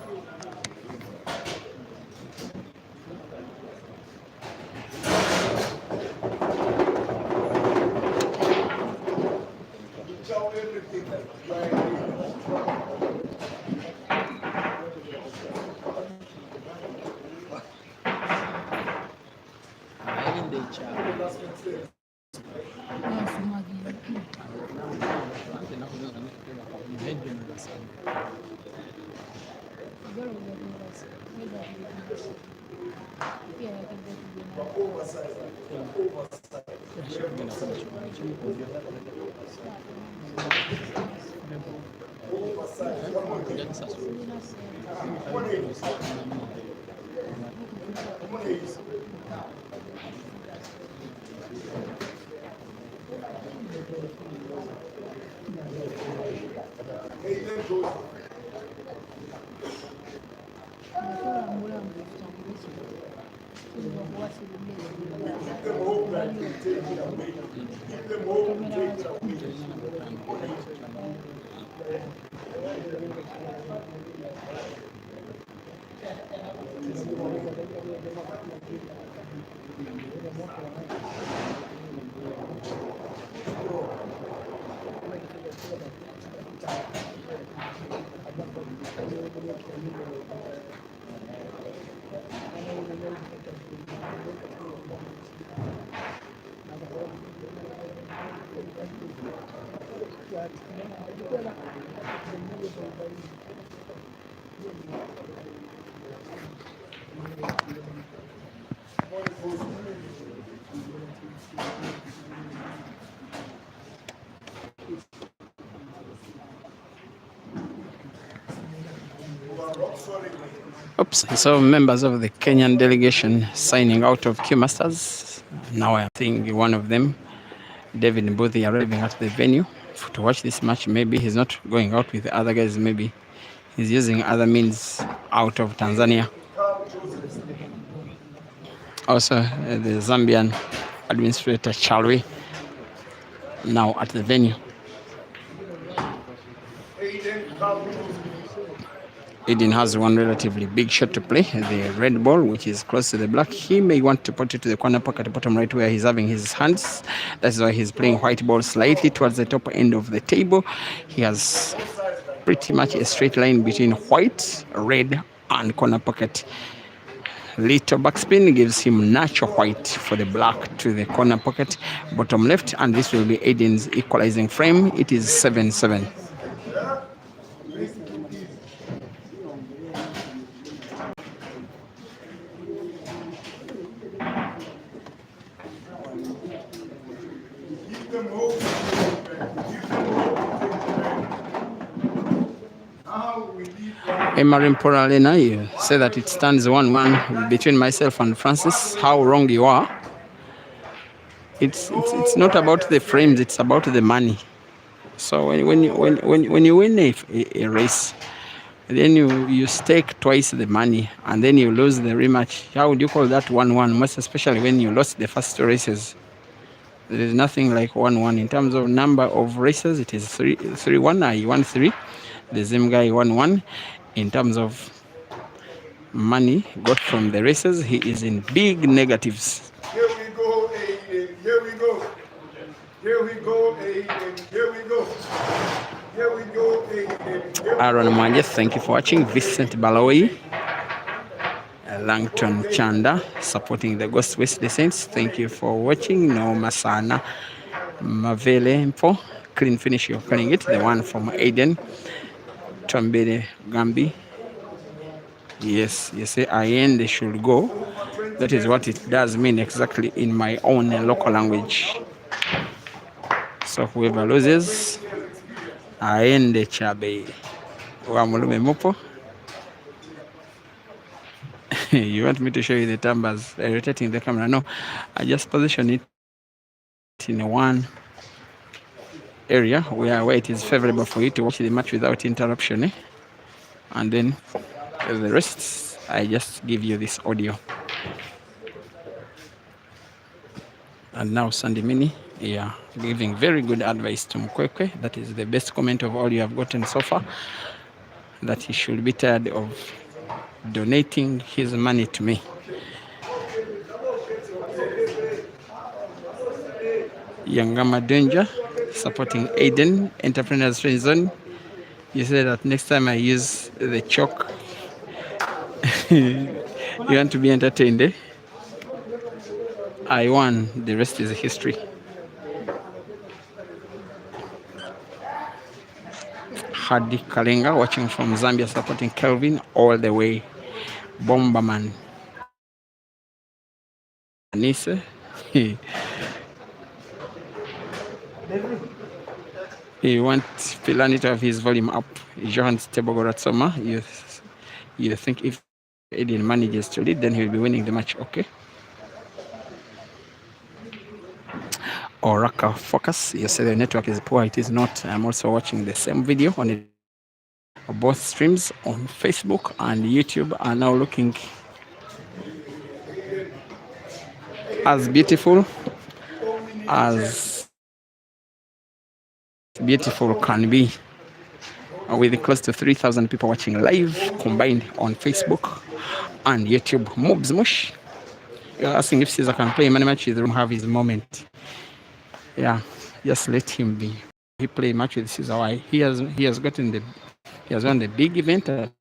Oops, so members of the Kenyan delegation signing out of Q Masters. Now I am seeing one of them, David Mbuthi, arriving at the venue to watch this match. Maybe he's not going out with the other guys, maybe he's using other means out of Tanzania. Also, the Zambian administrator Chalwe now at the venue. Aiden has one relatively big shot to play, the red ball, which is close to the black. He may want to put it to the corner pocket, bottom right, where he's having his hands. That's why he's playing white ball slightly towards the top end of the table. He has pretty much a straight line between white, red, and corner pocket. Little backspin gives him natural white for the black to the corner pocket, bottom left, and this will be Aiden's equalizing frame. It is 7-7. Emarim Poralena, you say that it stands 1-1 between myself and Francis. How wrong you are. It's not about the frames, it's about the money. So when you win a race, then you stake twice the money and then you lose the rematch. How would you call that 1-1? Most especially when you lost the first two races. There is nothing like 1-1. In terms of number of races, it is 3-1. I won 3. The same guy won 1. in terms of money got from the races, he is in big negatives. Here we go, Aiden. Here we go. Here we go, Aiden. Here we go. Here we go, Aiden. Aaron Mwanje, thank you for watching. Vincent Balawi, Langton Chanda, supporting the Ghost West Saints. Thank you for watching. No Masana Mavele Mpo, clean finish, you're calling it. The one from Aiden. Tombele Gambi. Yes, you say Aden they should go. That is what it does mean exactly in my own local language. So whoever loses, aende chabe. Wamulume mupo. You want me to show you the numbers rotating the camera? No, I just position it in one area where it is favorable for you to watch the match without interruption. And then the rest, I just give you this audio. And now Sandy Mini, yeah, giving very good advice to Mkwekwe. That is the best comment of all you have gotten so far. That he should be tired of donating his money to me. Yangama Danger, supporting Aiden, Entrepreneurs Friend Zone. You said that next time I use the chalk, you want to be entertained, eh? I won, the rest is history. Hadi Kalenga, watching from Zambia, supporting Kelvin all the way. Bomberman. Anise. You want Pilani to have his volume up. Johan Stebogoratsoma, you think if Aiden manages to lead, then he'll be winning the match, okay? Oraka Focus, you say the network is poor. It is not. I'm also watching the same video on it. Both streams on Facebook and YouTube are now looking as beautiful can be, with close to 3,000 people watching live combined on Facebook and YouTube. Mobs Mush, you're asking if Caesar can play many matches. He don't have his moment. Yeah, just let him be. He play match with Caesar. Why? He has won the big event. And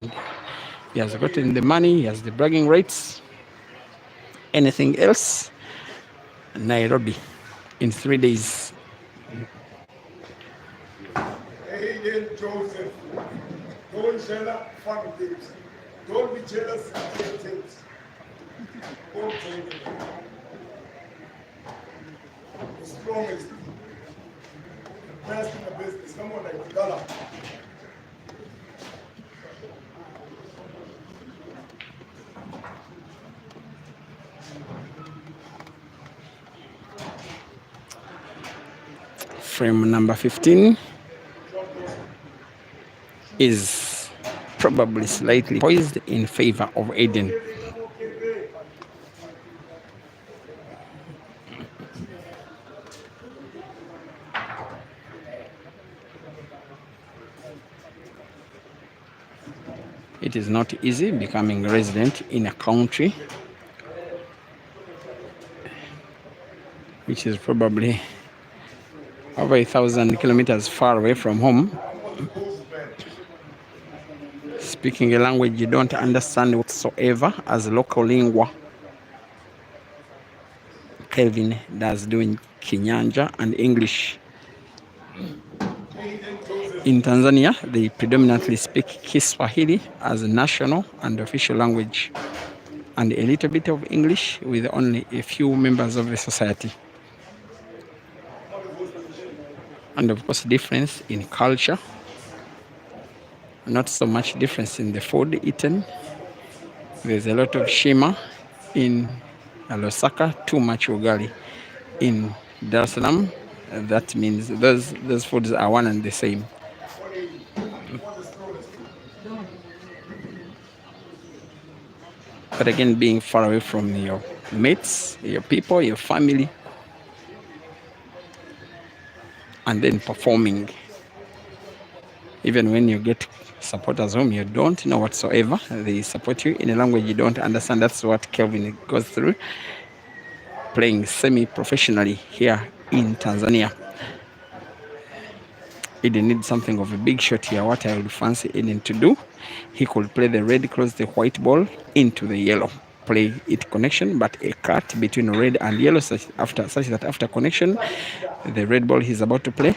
he has gotten the money. He has the bragging rights. Anything else? Nairobi in 3 days. Aiden Joseph, don't jealous fun things. Don't be jealous of things. Don't take it. The strongest, the best in the business, someone like Gala. Frame number 15 is probably slightly poised in favor of Aiden. It is not easy becoming resident in a country which is probably over 1,000 kilometers far away from home, speaking a language you don't understand whatsoever as local lingua. Kelvin does doing Kinyanja and English. In Tanzania, they predominantly speak Kiswahili as a national and official language, and a little bit of English with only a few members of the society. And of course, difference in culture. Not so much difference in the food eaten. There's a lot of shima in Lusaka, too much ugali. In Dar es Salaam, that means those foods are one and the same. But again, being far away from your mates, your people, your family, and then performing Even when you get supporters whom you don't know whatsoever, they support you in a language you don't understand. That's what Kelvin goes through, playing semi-professionally here in Tanzania. Aiden needs something of a big shot here. What I would fancy Aiden to do, he could play the red, cross the white ball into the yellow, play it connection, but a cut between red and yellow such that after connection, the red ball he's about to play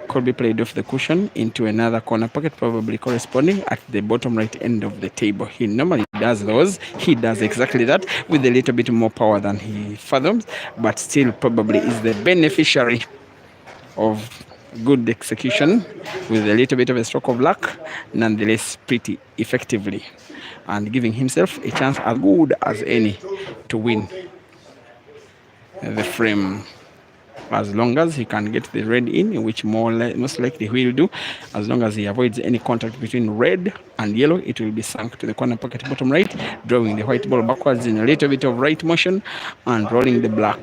could be played off the cushion into another corner pocket, probably corresponding at the bottom right end of the table. He normally does those. He does exactly that with a little bit more power than he fathoms, but still probably is the beneficiary of good execution with a little bit of a stroke of luck, nonetheless pretty effectively, and giving himself a chance as good as any to win the frame, as long as he can get the red in, which most likely he will do. As long as he avoids any contact between red and yellow, it will be sunk to the corner pocket bottom right, drawing the white ball backwards in a little bit of right motion and rolling the black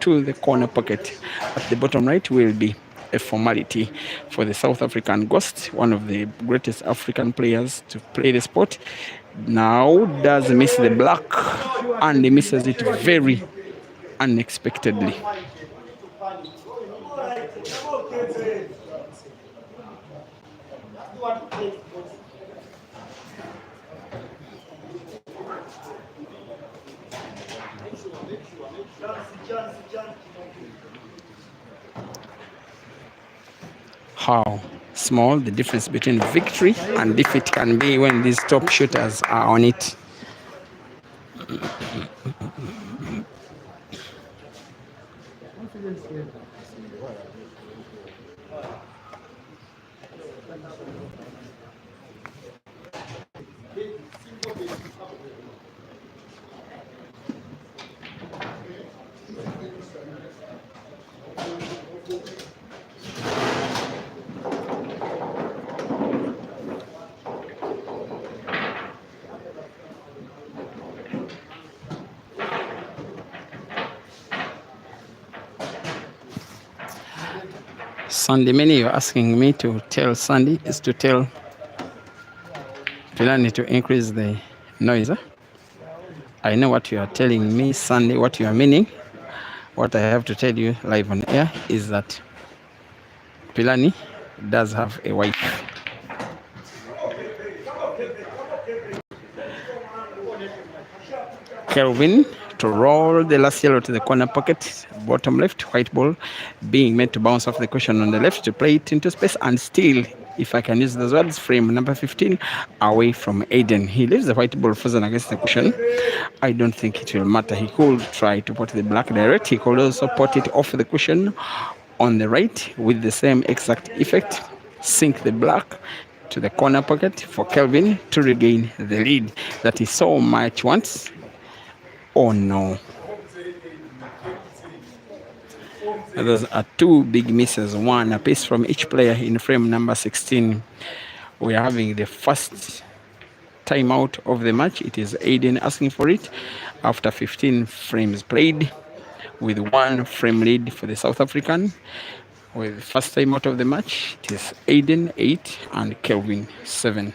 to the corner pocket at the bottom right will be a formality for the South African Ghost, one of the greatest African players to play the sport. Now does miss the black, and he misses it very unexpectedly. How small the difference between victory and defeat can be when these top shooters are on it. Sandy, many you're asking me to tell Sandy is to tell Pilani to increase the noise. I know what you are telling me, Sandy, what you are meaning. What I have to tell you live on air is that Pilani does have a wife. Kelvin to roll the last yellow to the corner pocket, bottom left, white ball being made to bounce off the cushion on the left to play it into space and still, if I can use those words, frame number 15 away from Aiden. He leaves the white ball frozen against the cushion. I don't think it will matter. He could try to put the black direct. He could also put it off the cushion on the right with the same exact effect. Sink the black to the corner pocket for Kelvin to regain the lead that he so much wants. Oh no. Those are two big misses, one apiece from each player in frame number 16. We are having the first timeout of the match. It is Aiden asking for it after 15 frames played, with one frame lead for the South African. With the first timeout of the match, it is Aiden 8 and Kelvin 7.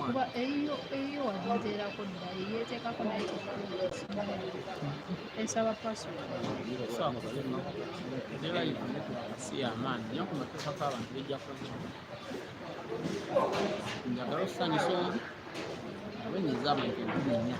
kuba eyo waginteerako dda yeteekako naye esaba njagala okusanyusa omu abenyiza abantu enkuminya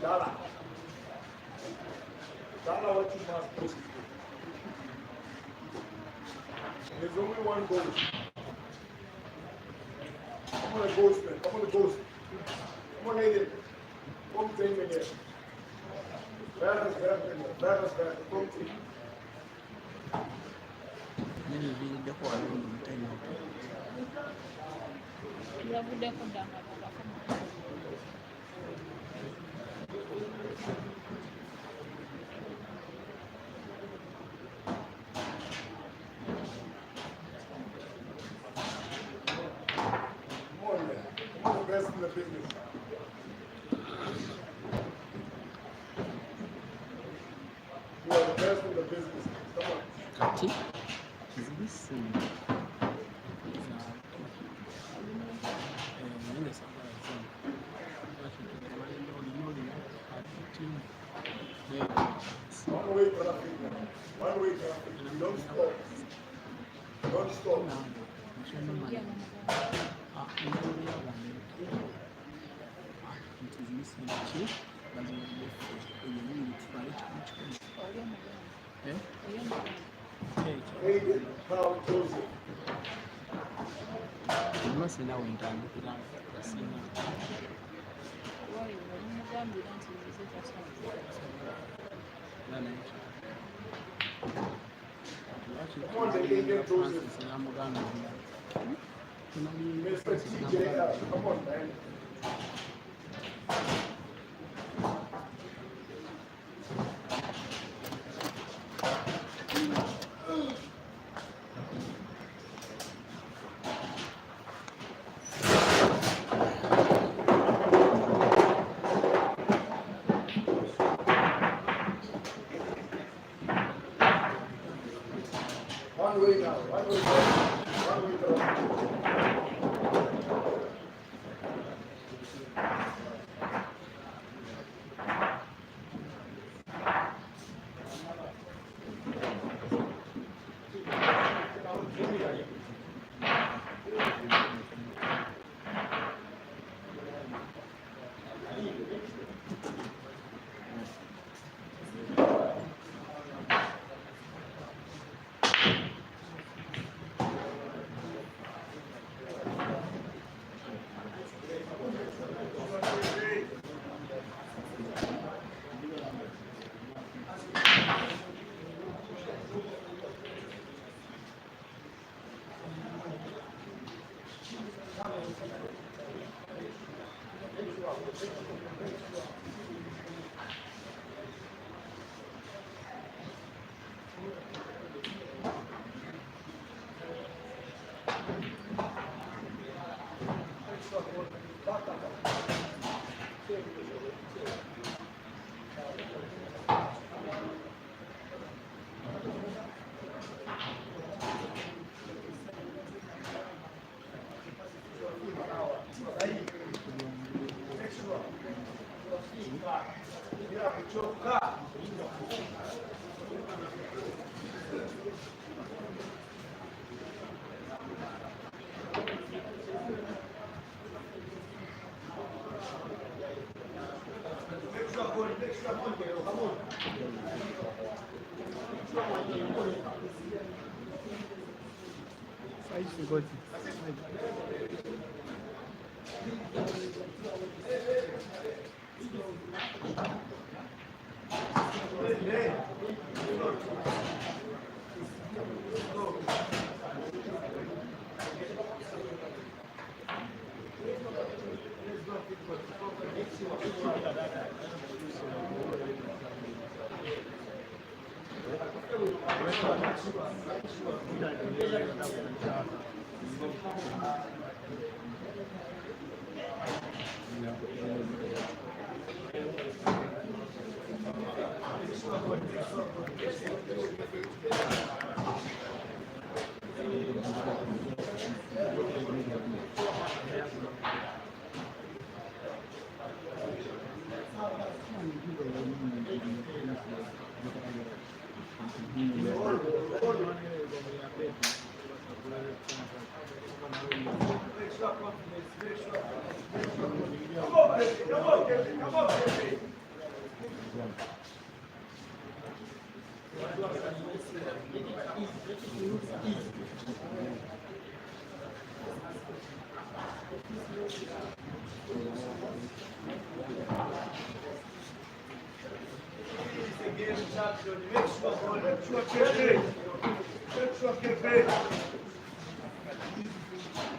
Dala. Dala, what you must do. There's only one ghost. Come on, ghost, man. Come on, ghost. Come on, Aiden. Come take me here. Come take. Yavudde kuddanga bakoma. in the business. You are the best in the business. Come on. Kati zibisini One way traffic. One way traffic. Don't stop. Don't stop. Aiden, how Joseph. masina wentambukira basina Come on, the Indian Joseph. Mr. TJL. Come on, man. One way now. One way now. One way now. Fikoti.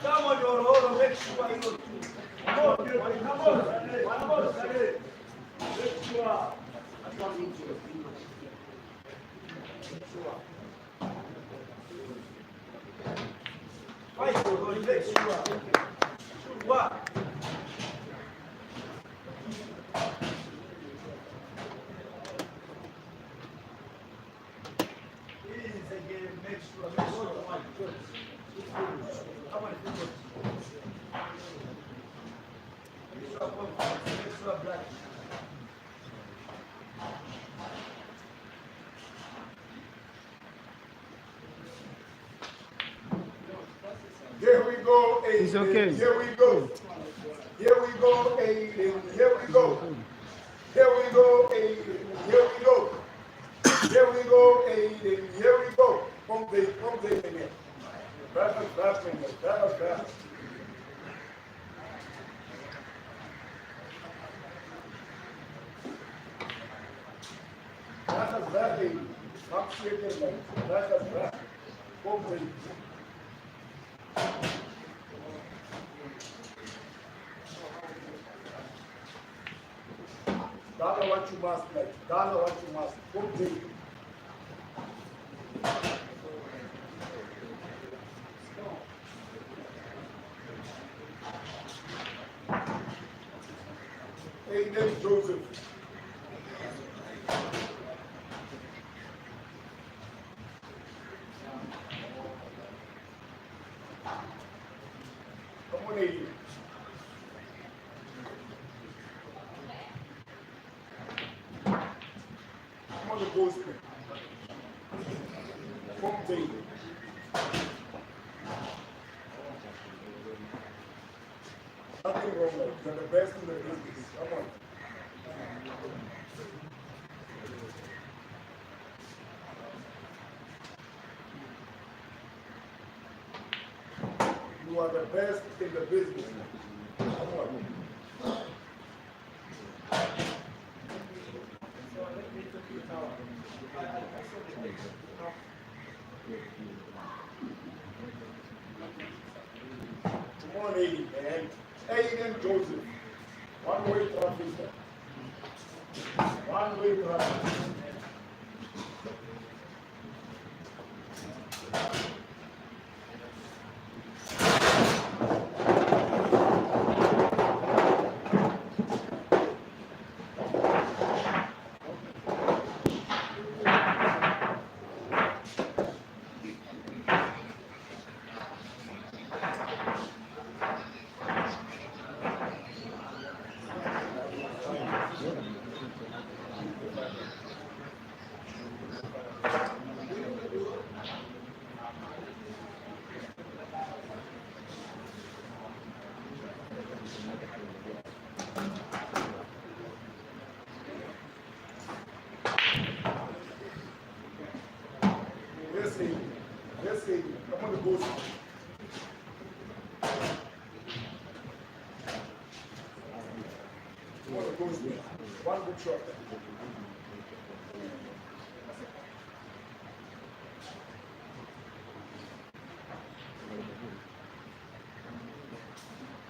Come on, your Lord, make sure you come on, come on, make sure. Fight, make sure. What? Here we go, Aiden. It's okay. Here we go. Here we go, Aiden. Here we go. Here we go, Aiden. Here we go. Here we go, Aiden. Here we go. Come take again. Perfect, perfect, perfect. That's very not shaking. That's very. Come take. Dana what you must like. Dana what you must. Come take. Aiden Joseph. Come on, Aiden. Come on, the gospel. Come, David. Nothing wrong with it. You're the best in the business. Come on. You are the best in the business. Come on. Come on, Aiden, man. Aiden Joseph. One-way traffic. One-way traffic. Let's see. Come on, the boost. Come on, the boost. One good shot.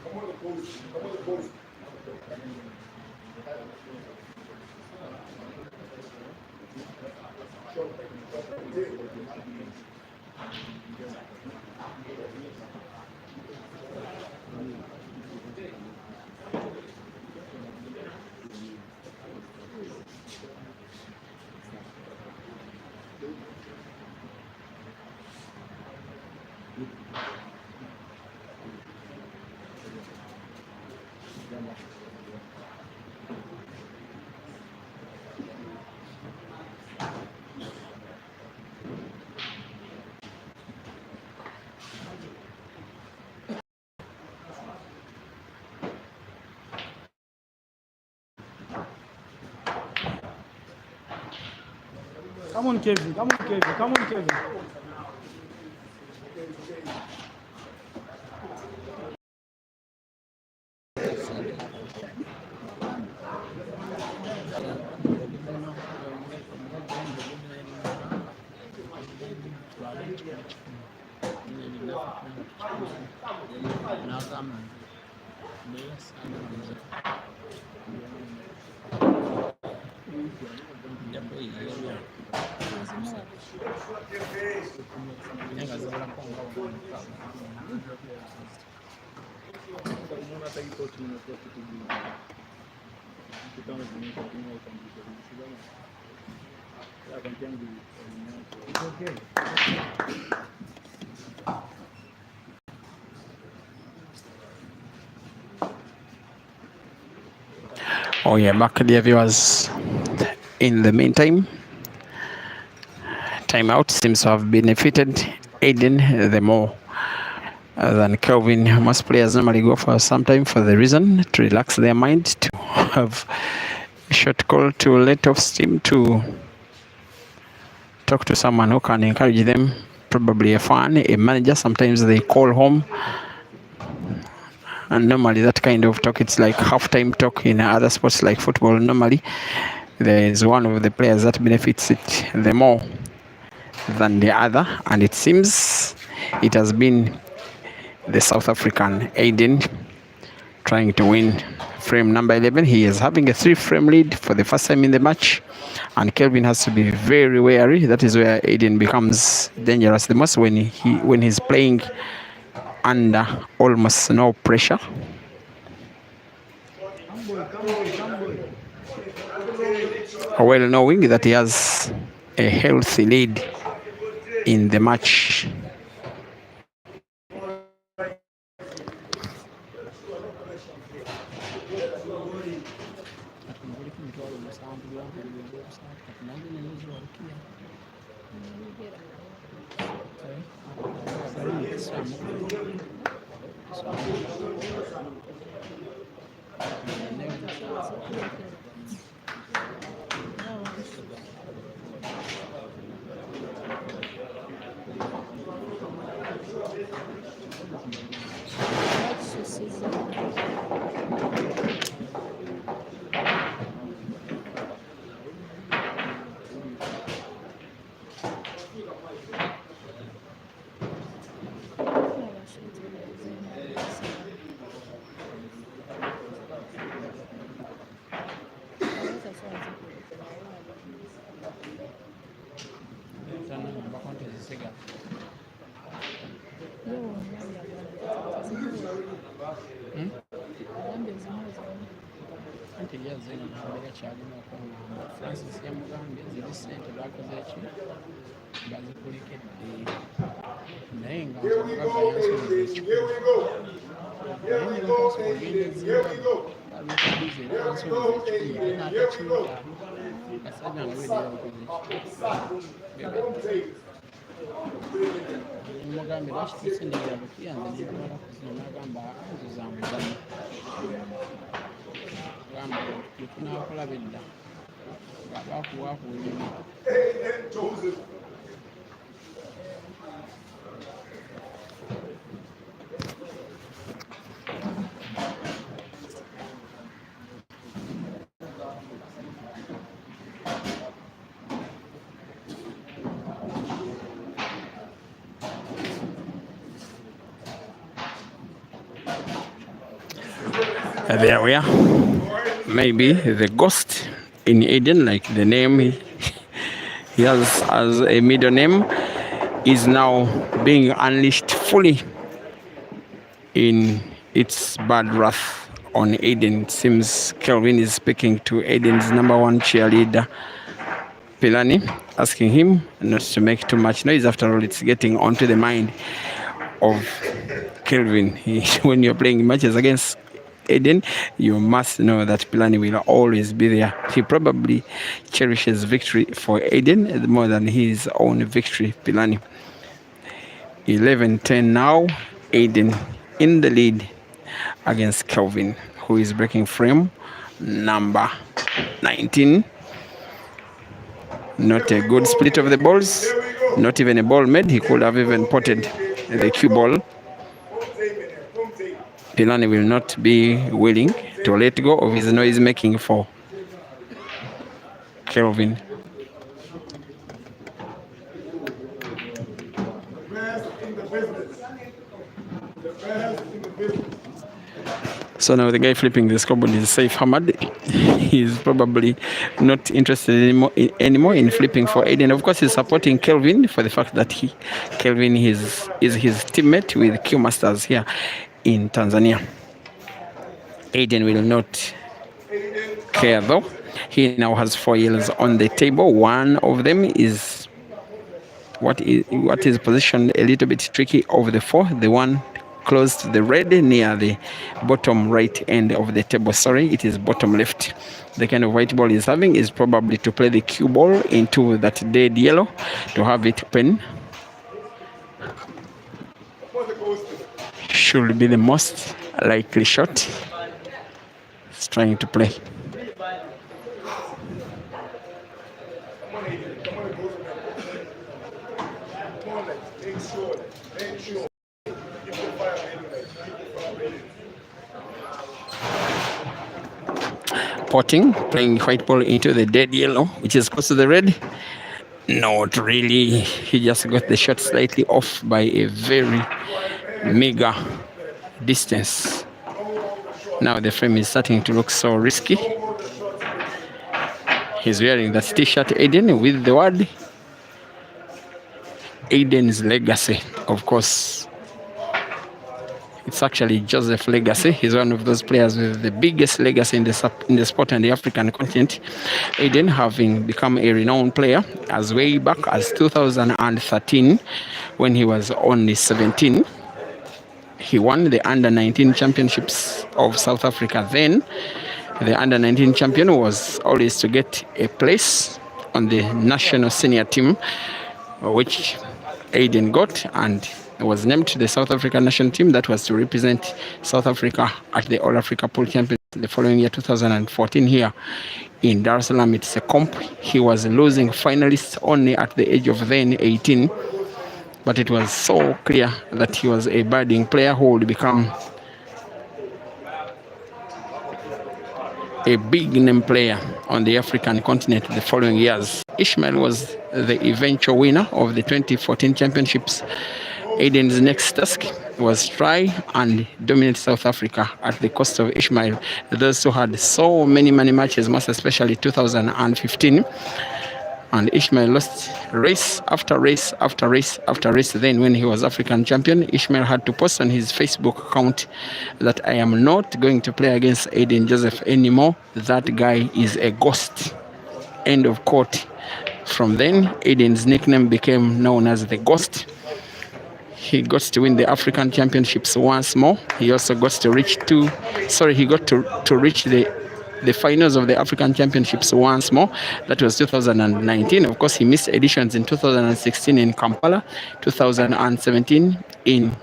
Come on, the boost. Come on, the boost. Come on, Kelvin. Come on, Kelvin. Come on, Kelvin. Oh yeah, back dear viewers. In the meantime, timeout seems to have benefited Aiden the more. than Kelvin. Most players normally go for some time for the reason to relax their mind, to have a short call, to let off steam, to talk to someone who can encourage them, probably a fan, a manager. Sometimes they call home, and normally that kind of talk, it's like halftime talk in other sports like football. Normally there is one of the players that benefits it the more than the other, and it seems it has been the South African Aiden trying to win frame number 11. He is having a 3-frame lead for the first time in the match, and Kelvin has to be very wary. That is where Aiden becomes dangerous the most, when he's playing under almost no pressure. Well knowing that he has a healthy lead in the match. Here we go, Aiden. Here we go. Here we go, Aiden. Here we go. Here we go, Aiden. Here we go. Mugambe lwakitusindigira butuyanze nebitwala kuzino nagamba nzuza muzanyo gamba tunakola bedda bakuwakuulima There we are. Maybe the ghost in Aden, like the name he has as a middle name, is now being unleashed fully in its bad wrath on Aden. It seems Kelvin is speaking to Aiden's #1 cheerleader, Pilani, asking him not to make too much noise. After all, it's getting onto the mind of Kelvin. When you're playing matches against Aden, you must know that Pilani will always be there. He probably cherishes victory for Aden more than his own victory, Pilani. 11-10 now, Aden in the lead against Kelvin, who is breaking frame number 19. Not a good split of the balls, not even a ball made. He could have even potted the cue ball. Pilani will not be willing to let go of his noise making for Kelvin. So now the guy flipping the scoreboard is Saif Hamad. He's probably not interested anymore in flipping for Aiden. Of course, he's supporting Kelvin for the fact that Kelvin is his teammate with Q Masters here in Tanzania. Aiden will not care though. He now has 4 yellows on the table. One of them is what is positioned a little bit tricky over the 4. The one close to the red near the bottom right end of the table. Sorry, it is bottom left. The kind of white ball he's having is probably to play the cue ball into that dead yellow to have it open. should be the most likely shot. He's trying to play. Come on, Aiden. Come on, and go to them. Come on, let's make sure. Make sure. Keep the fire ready, like. Keep the fire ready. Potting, playing white ball into the dead yellow, which is close to the red. Not really. He just got the shot slightly off by a very meager distance. Now the frame is starting to look so risky. He's wearing that t-shirt, Aiden, with the word Aiden's legacy. Of course, it's actually Joseph's legacy. He's one of those players with the biggest legacy in the sport and the African continent. Aiden, having become a renowned player as way back as 2013, when he was only 17. He won the under-19 championships of South Africa. Then the under-19 champion was always to get a place on the national senior team, which Aiden got, and was named to the South African national team that was to represent South Africa at the All Africa Pool Championship the following year, 2014, here in Dar es Salaam. It's a comp. He was losing finalists only at the age of then 18, but it was so clear that he was a budding player who would become a big name player on the African continent the following years. Ishmael was the eventual winner of the 2014 championships. Aiden's next task was try and dominate South Africa at the cost of Ishmael. Those who had so many matches, most especially 2015. And Ishmael lost race after race after race after race. Then when he was African champion, Ishmael had to post on his Facebook account that I am not going to play against Aiden Joseph anymore. That guy is a ghost. End of quote. From then, Aiden's nickname became known as the Ghost. He got to win the African championships once more. He also got to reach the finals of the African championships once more. That was 2019. Of course, he missed editions in 2016 in Kampala, 2017 in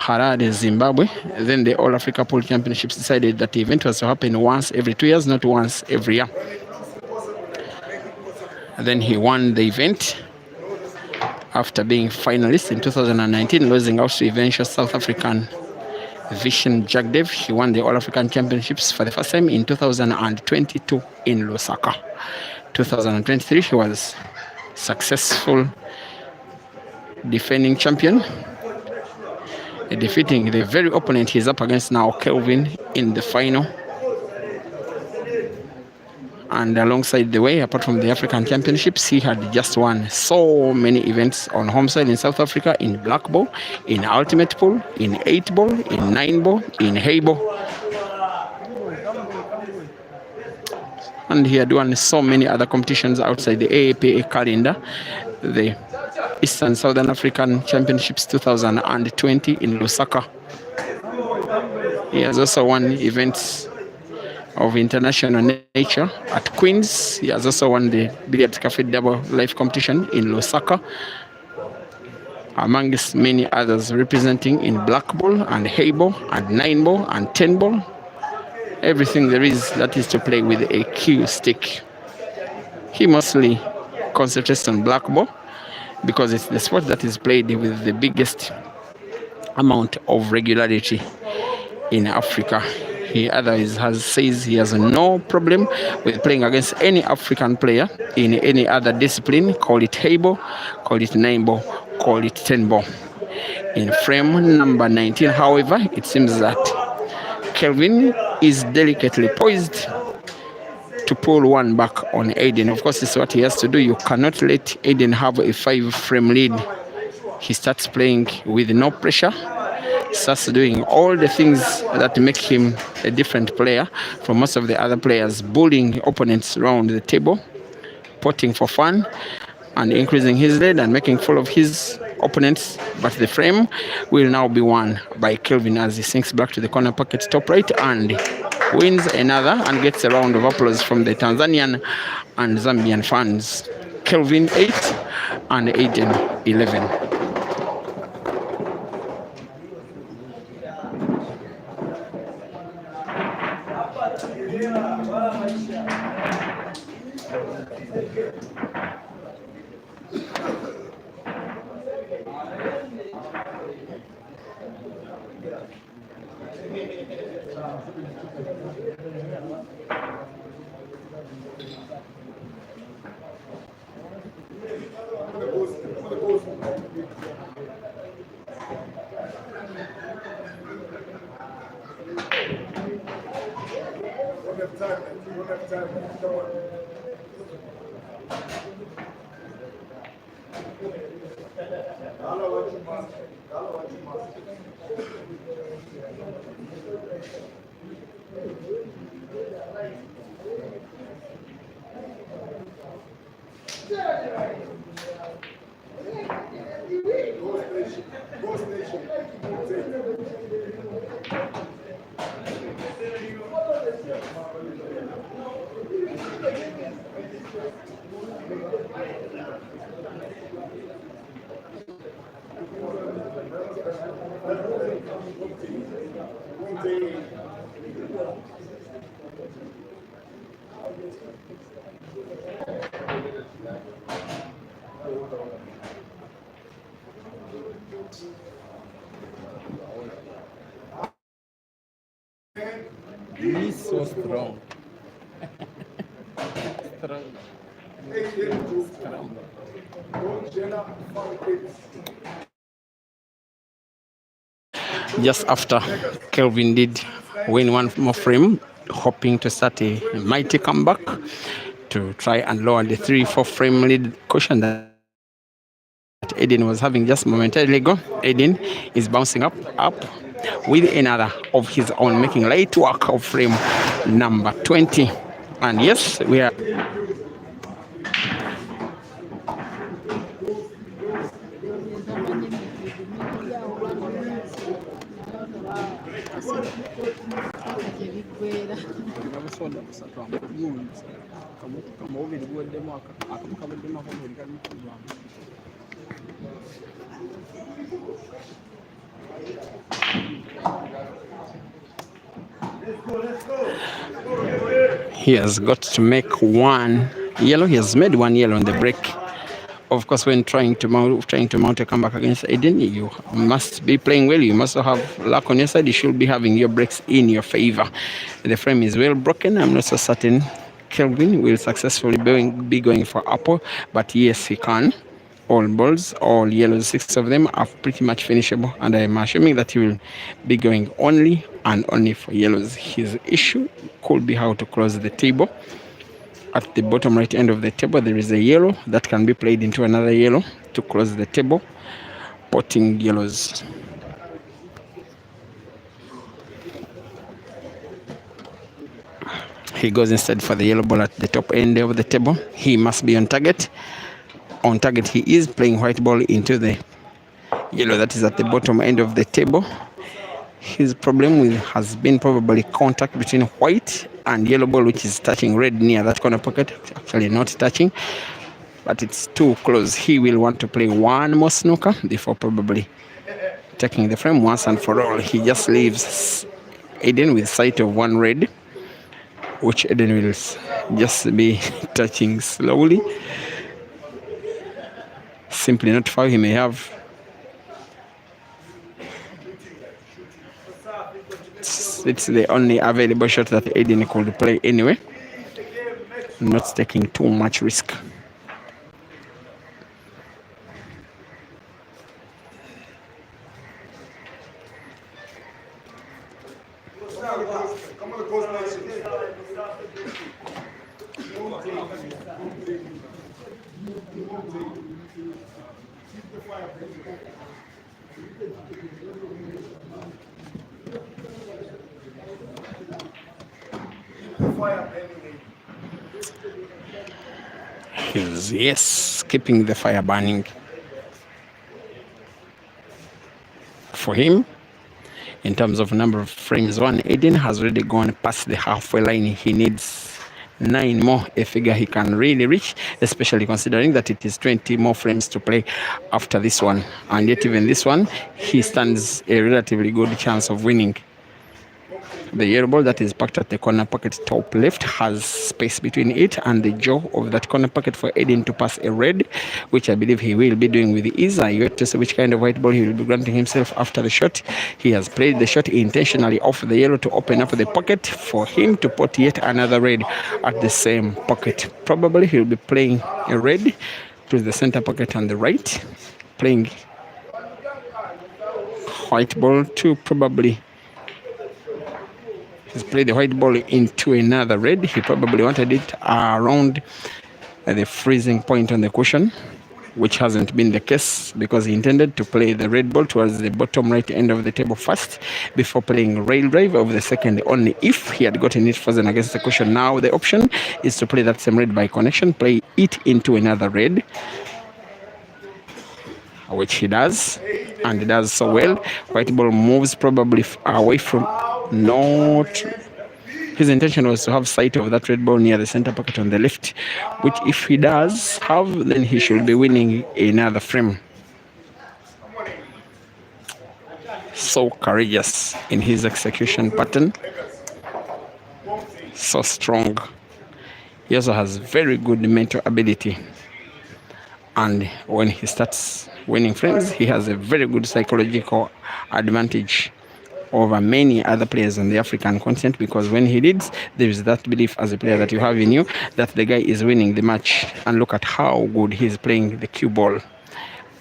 Harare, Zimbabwe. Then the All Africa Pool Championships decided that the event was to happen once every 2 years, not once every year. And then he won the event after being finalist in 2019, losing out to eventual South African Vishen Jagdev. He won the All African Championships for the first time in 2022 in Lusaka. 2023, he was successful defending champion, defeating the very opponent he's up against now, Kelvin, in the final. And alongside the way, apart from the African Championships, he had just won so many events on home soil in South Africa, in black ball, in ultimate pool, in 8 ball, in 9 ball, in hay ball. And he had won so many other competitions outside the AAPA calendar. The Eastern Southern African Championships 2020 in Lusaka. He has also won events of international nature at Queens. He has also won the Billiard Cafe Double Life competition in Lusaka, amongst many others, representing in black ball and hay ball and 9 ball and 10 ball. Everything there is that is to play with a cue stick. He mostly concentrates on black ball because it's the sport that is played with the biggest amount of regularity in Africa. He otherwise says he has no problem with playing against any African player in any other discipline. Call it hay ball, call it 9 ball, call it 10 ball. In frame number 19, however, it seems that Kelvin is delicately poised to pull one back on Aiden. Of course, this is what he has to do. You cannot let Aiden have a 5-frame lead. He starts playing with no pressure, starts doing all the things that make him a different player from most of the other players, bullying opponents around the table, potting for fun, and increasing his lead and making full of his opponents. But the frame will now be won by Kelvin as he sinks back to the corner pocket top right and wins another and gets a round of applause from the Tanzanian and Zambian fans. Kelvin 8 and Aiden 11. He's so strong. Just after Kelvin did win one more frame, hoping to start a mighty comeback to try and lower the 3-4 frame lead cushion that Aiden was having just momentarily ago. Aiden is bouncing up with another of his own, making light work of frame number 20. And yes, we are. He has got to make one yellow. He has made one yellow on the break. Of course, when trying to mount a comeback against Aiden, you must be playing well. You must have luck on your side. You should be having your breaks in your favor. The frame is well broken. I'm not so certain Kelvin will successfully be going for apple, but yes, he can. All balls, all yellows, 6 of them are pretty much finishable, and I'm assuming that he will be going only and only for yellows. His issue could be how to close the table. At the bottom right end of the table, there is a yellow that can be played into another yellow to close the table, potting yellows. He goes instead for the yellow ball at the top end of the table. He must be on target. On target, he is playing white ball into the yellow that is at the bottom end of the table. His problem has been probably contact between white and yellow ball, which is touching red near that corner pocket. Actually not touching, but it's too close. He will want to play one more snooker before probably taking the frame once and for all. He just leaves Aiden with sight of one red, which Aiden will just be touching slowly. Simply not foul. He may have. It's the only available shot that Aiden could play anyway. Not taking too much risk. Yes, keeping the fire burning. For him, in terms of number of frames, Aiden has already gone past the halfway line. He needs 9 more, a figure he can really reach, especially considering that it is 20 more frames to play after this one. And yet even this one, he stands a relatively good chance of winning. The yellow ball that is parked at the corner pocket top left has space between it and the jaw of that corner pocket for Aiden to pass a red, which I believe he will be doing with ease. I yet to see which kind of white ball he will be granting himself after the shot. He has played the shot intentionally off the yellow to open up the pocket for him to put yet another red at the same pocket. Probably he'll be playing a red to the center pocket on the right, playing white ball to probably. He's played the white ball into another red. He probably wanted it around the freezing point on the cushion, which hasn't been the case because he intended to play the red ball towards the bottom right end of the table first before playing rail drive of the second only if he had gotten it frozen against the cushion. Now the option is to play that same red by connection, play it into another red, which he does, and he does so well. White ball moves probably away from not. His intention was to have sight of that red ball near the center pocket on the left, which if he does have, then he should be winning another frame. So courageous in his execution pattern, so strong. He also has very good mental ability, and when he starts winning frames, he has a very good psychological advantage over many other players on the African continent, because when he leads, there is that belief as a player that you have in you that the guy is winning the match. And look at how good he's playing the cue ball.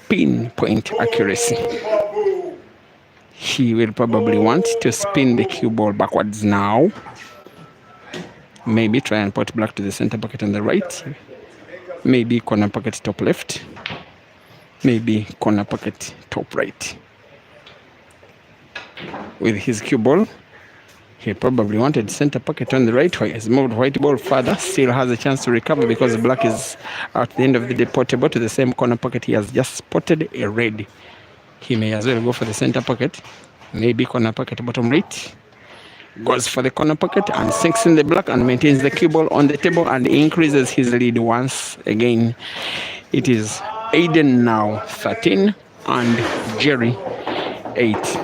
Pinpoint accuracy. He will probably want to spin the cue ball backwards now. Maybe try and put black to the center pocket on the right. Maybe corner pocket top left. Maybe corner pocket top right. With his cue ball, he probably wanted center pocket on the right. He's moved white ball further, still has a chance to recover because black is at the end of the day portable to the same corner pocket. He has just spotted a red. He may as well go for the center pocket, maybe corner pocket bottom right. Goes for the corner pocket and sinks in the black and maintains the cue ball on the table and increases his lead once again. It is Aiden now 13 and Jerry 8.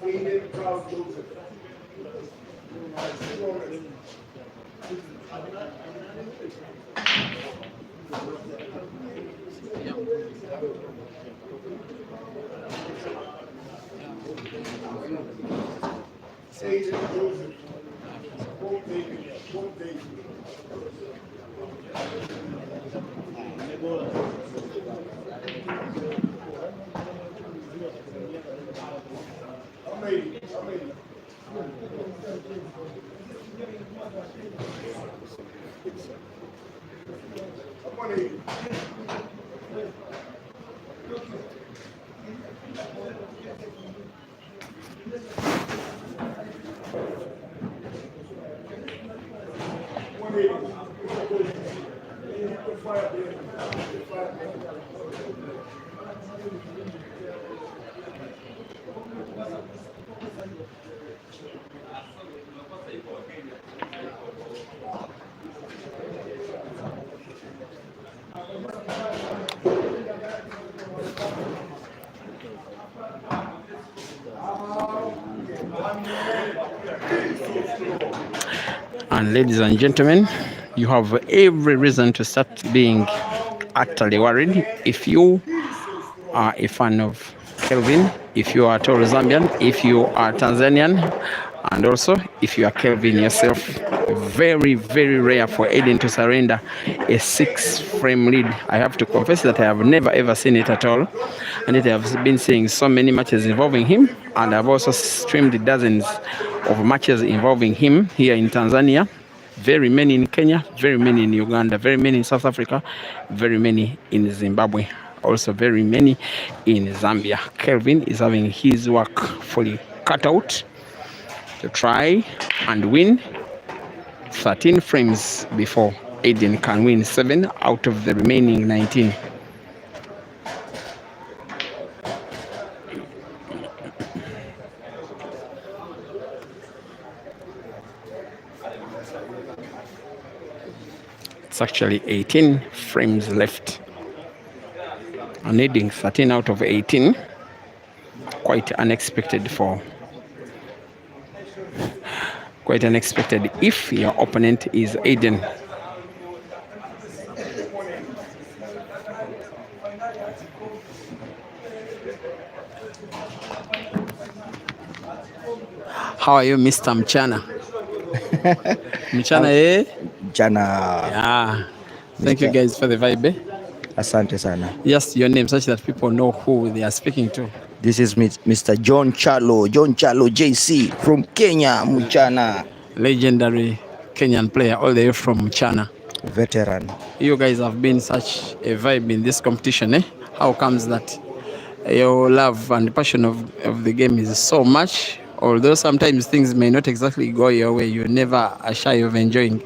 Aiden Carl Joseph. Aiden Joseph. Quote David. Quote David. Amazing. Amazing. Come on, Aiden. And ladies and gentlemen, you have every reason to start being utterly worried if you are a fan of Kelvin, if you are a Toro Zambian, if you are Tanzanian, and also if you are Kelvin yourself. Very, very rare for Aiden to surrender a 6-frame lead. I have to confess that I have never ever seen it at all, and yet I have been seeing so many matches involving him, and I've also streamed dozens of matches involving him here in Tanzania, very many in Kenya, very many in Uganda, very many in South Africa, very many in Zimbabwe, also very many in Zambia. Kelvin is having his work fully cut out to try and win 13 frames before Aiden can win 7 out of the remaining 19. It's actually 18 frames left. And needing 13 out of 18. Quite unexpected if your opponent is Aiden. How are you, Mr. Mchana? Mchana, eh? Jana. Yeah. Thank you guys for the vibe. Asante sana. Yes, your name, such that people know who they are speaking to. This is Mr. John Chalo JC from Kenya, Mchana. Legendary Kenyan player, all the way from Mchana. Veteran. You guys have been such a vibe in this competition, eh? How comes that your love and passion of the game is so much? Although sometimes things may not exactly go your way, you're never shy of enjoying.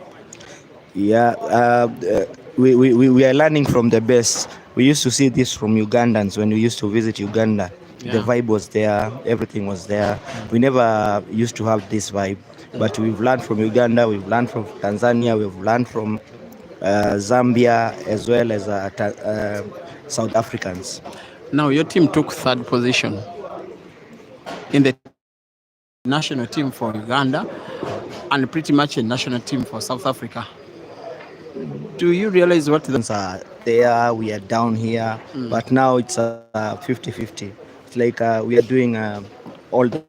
Yeah, we are learning from the best. We used to see this from Ugandans when we used to visit Uganda. Yeah. The vibe was there, everything was there. We never used to have this vibe, but we've learned from Uganda, we've learned from Tanzania, we've learned from Zambia, as well as South Africans. Now, your team took 3rd position in the national team for Uganda and pretty much a national team for South Africa. Do you realize what the are there, we are down here, but now it's 50-50. It's like we are doing all the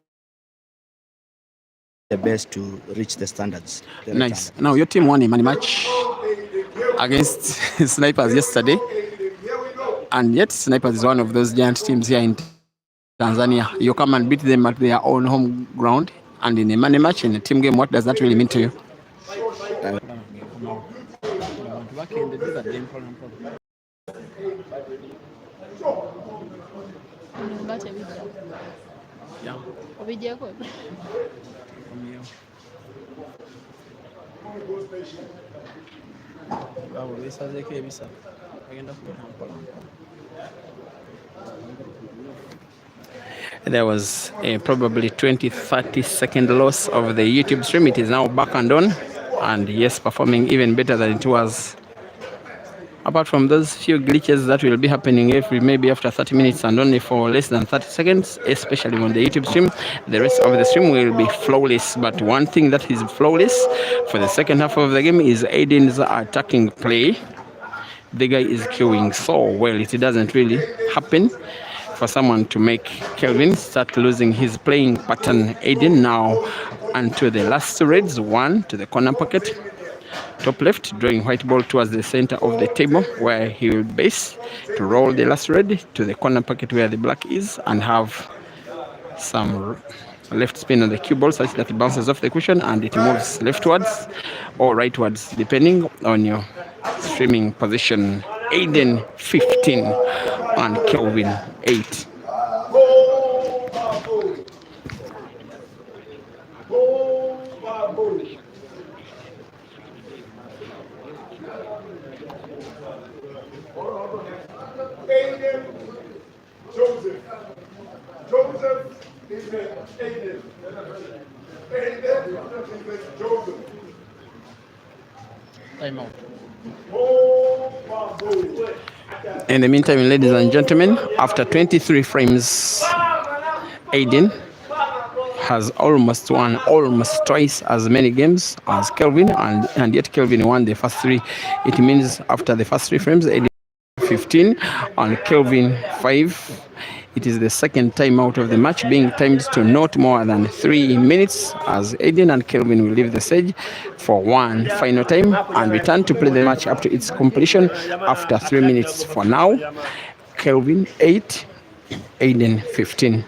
best to reach the standards. Nice. Now, your team won a money match against Snipers yesterday, and yet Snipers is one of those giant teams here in Tanzania. You come and beat them at their own home ground, and in a money match, in a team game. What does that really mean to you? There was a probably 20-30 second loss of the YouTube stream. It is now back and on, and yes, performing even better than it was. Apart from those few glitches that will be happening maybe after 30 minutes and only for less than 30 seconds, especially on the YouTube stream, the rest of the stream will be flawless. But one thing that is flawless for the second half of the game is Aiden's attacking play. The guy is queuing so well, it doesn't really happen for someone to make Kelvin start losing his playing pattern. Aiden now onto the last reds, one to the corner pocket. Top left, drawing white ball towards the center of the table where he will base to roll the last red to the corner pocket where the black is and have some left spin on the cue ball such that it bounces off the cushion and it moves leftwards or rightwards depending on your streaming position. Aiden 15 and Kelvin 8. Go, Babu. Go, Babu. Aiden, Joseph. Joseph is a Aiden. Aiden is a Joseph. Time out. Oh, Babu. In the meantime, ladies and gentlemen, after 23 frames, Aiden has almost won almost twice as many games as Kelvin, and yet Kelvin won the first three. It means after the first 3 frames, Aiden 15 and Kelvin 5. It is the second time out of the match, being timed to not more than 3 minutes, as Aiden and Kelvin will leave the stage for one final time and return to play the match up to its completion after 3 minutes. For now, Kelvin 8, Aiden 15.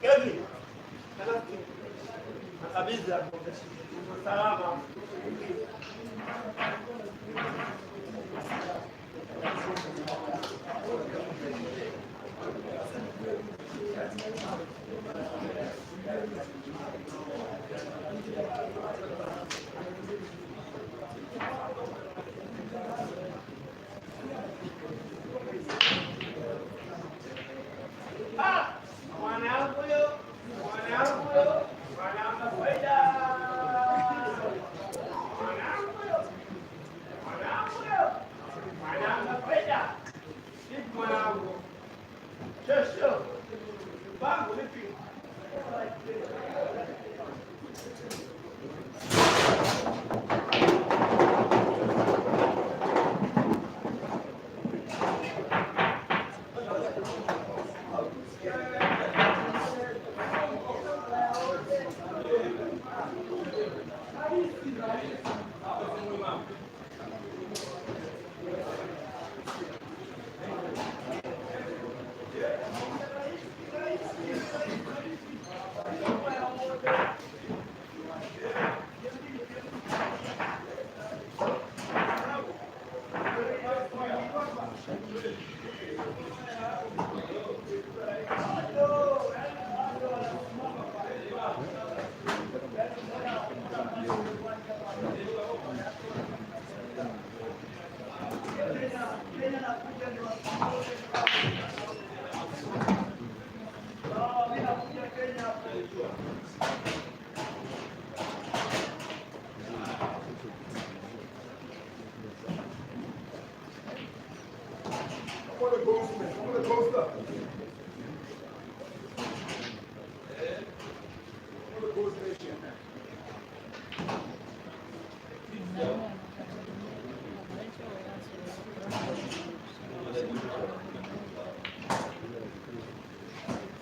Kelvin, kabisa salama. Mwanangu huyo, mwanangu huyo, mwanangu faida. Mwanangu huyo, mwanangu huyo, mwanangu faida. Vipi mwanangu? Shosho. Bangu vipi?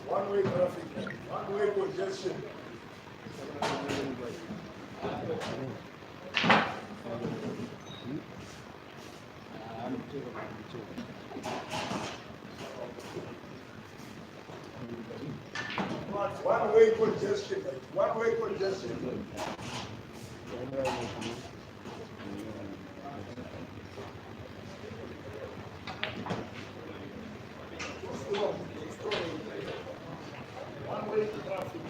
One-way traffic, one-way congestion. One-way congestion, one-way congestion. One-way traffic.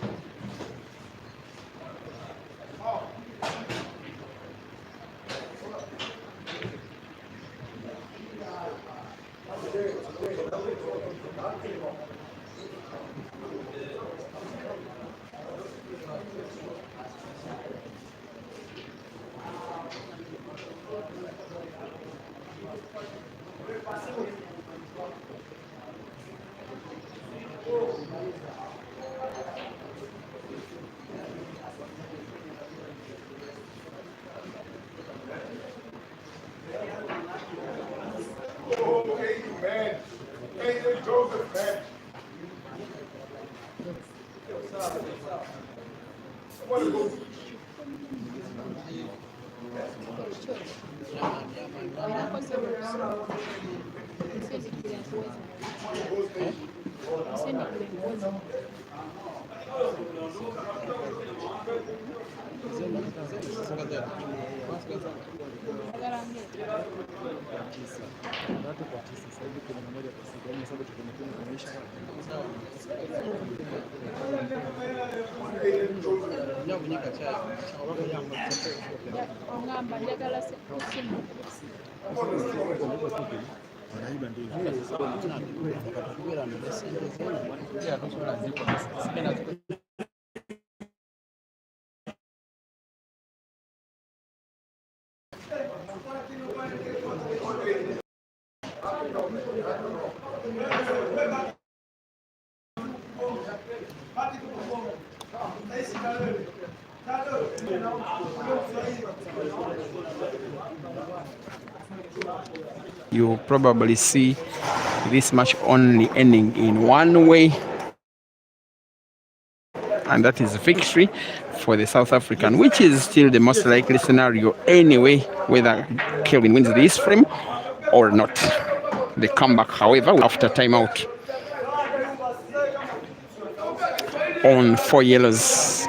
Oh, Aiden, man. Aiden Joseph, man. I want to go. wanaiba ndio wakatubira ndio sasa You probably see this match only ending in one way, and that is victory for the South African, which is still the most likely scenario anyway, whether Kelvin wins this frame or not. The comeback, however, after timeout on 4 yellows.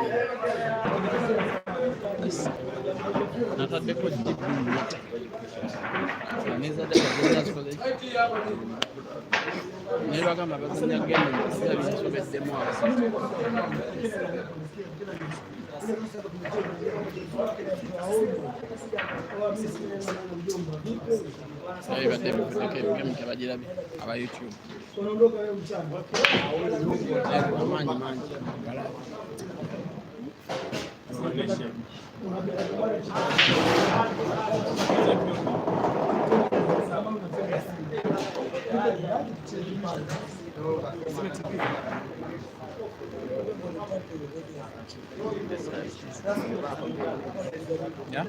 Yeah.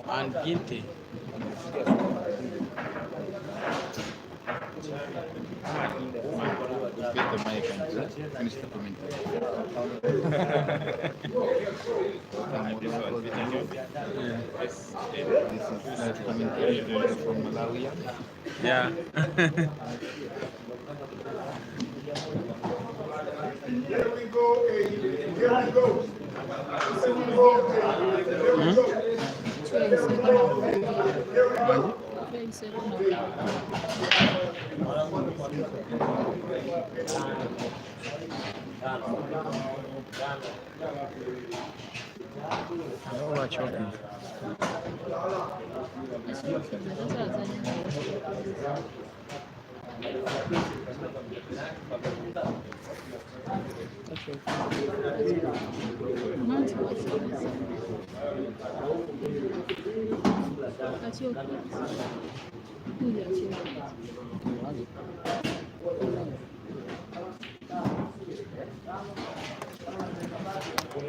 And guilty. Finish the commentary. This is commentary from Malawi. Yeah. Here we go, Aiden. Here we go. Here we go, Aiden. Here we go. Here we go.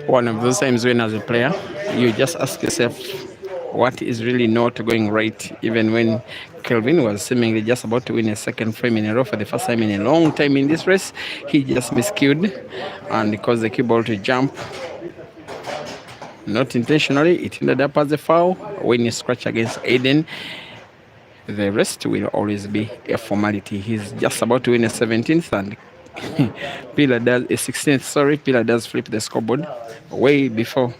One of those times when, as a player, you just ask yourself what is really not going right, even when Kelvin was seemingly just about to win a second frame in a row for the first time in a long time in this race. He just miscued and caused the cue ball to jump. Not intentionally, it ended up as a foul. When you scratch against Aiden, the rest will always be a formality. He's just about to win a 17th and Pillar does a 16th. Sorry, Pillar does flip the scoreboard way before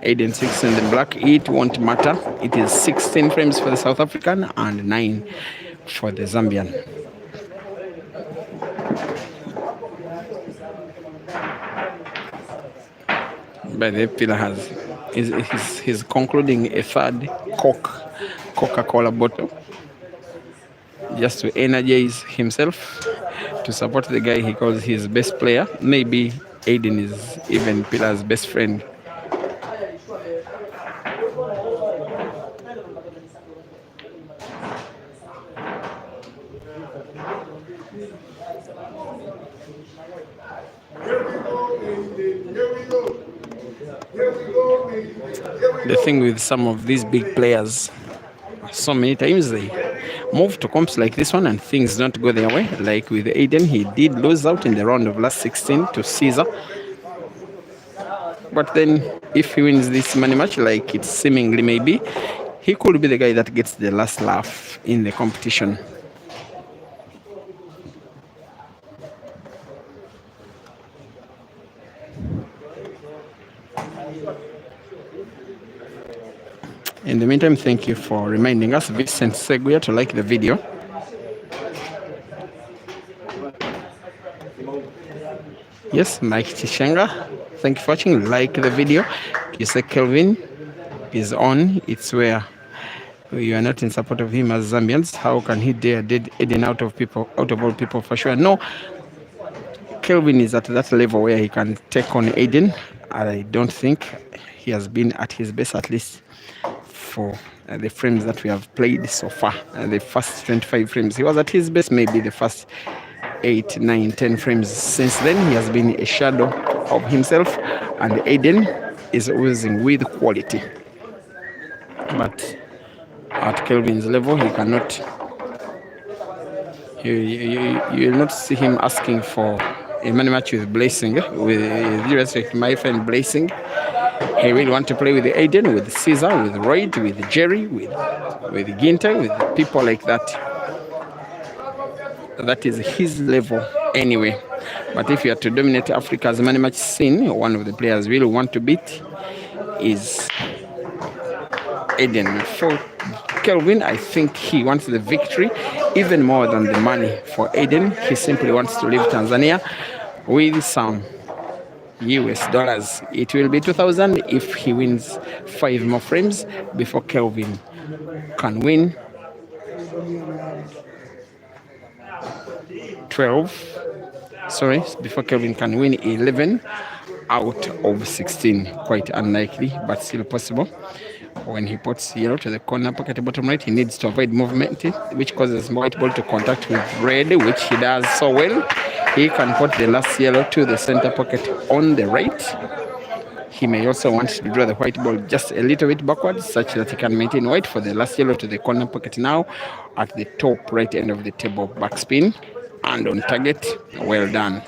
Aiden 6 in the black. It won't matter. It is 16 frames for the South African and 9 for the Zambian. But the Pillar he's concluding a third Coca-Cola bottle just to energize himself, to support the guy he calls his best player. Maybe Aiden is even Pillar's best friend. The thing with some of these big players, so many times they move to comps like this one and things don't go their way. Like with Aiden, he did lose out in the round of last 16 to Caesar. But then if he wins this money match, like it seemingly may be, he could be the guy that gets the last laugh in the competition. In the meantime, thank you for reminding us, Vincent Seguia, to like the video. Yes, Mike Chishenga, thank you for watching. Like the video. You say Kelvin is on. It's where you are not in support of him as Zambians. How can he dare Aiden out of all people for sure? No, Kelvin is at that level where he can take on Aiden. I don't think he has been at his best, at least for the frames that we have played so far. The first 25 frames, he was at his best. Maybe the first 8, 9, 10 frames. Since then, he has been a shadow of himself, and Aiden is oozing with quality. But at Kelvin's level, he cannot. You will not see him asking for a money match with Blessing. With respect to my friend Blessing, he will want to play with Aiden, with Caesar, with Royd, with Jerry, with Ginter, with people like that. That is his level anyway. But if you are to dominate Africa's money match scene, one of the players really want to beat is Aiden. For Kelvin, I think he wants the victory even more than the money. For Aiden, he simply wants to leave Tanzania with some US dollars. It will be 2,000 if he wins 5 more frames before Kelvin can win 12. Sorry, before Kelvin can win 11 out of 16. Quite unlikely, but still possible. When he puts yellow to the corner pocket bottom right, he needs to avoid movement, which causes white ball to contact with red, which he does so well. He can put the last yellow to the center pocket on the right. He may also want to draw the white ball just a little bit backwards, such that he can maintain white for the last yellow to the corner pocket now at the top right end of the table. Backspin and on target. Well done.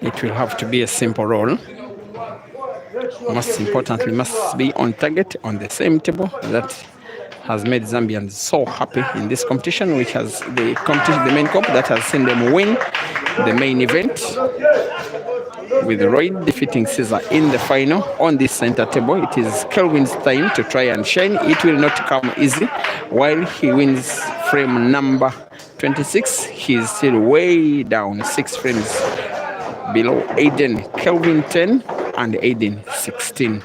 It will have to be a simple roll. Most importantly, must be on target on the same table. That has made Zambians so happy in this competition, which has the main comp that has seen them win the main event, with Roy defeating Caesar in the final on this center table. It is Kelvin's time to try and shine. It will not come easy. While he wins frame number 26, he is still way down, 6 frames below Aiden. Kelvin 10 and Aiden 16.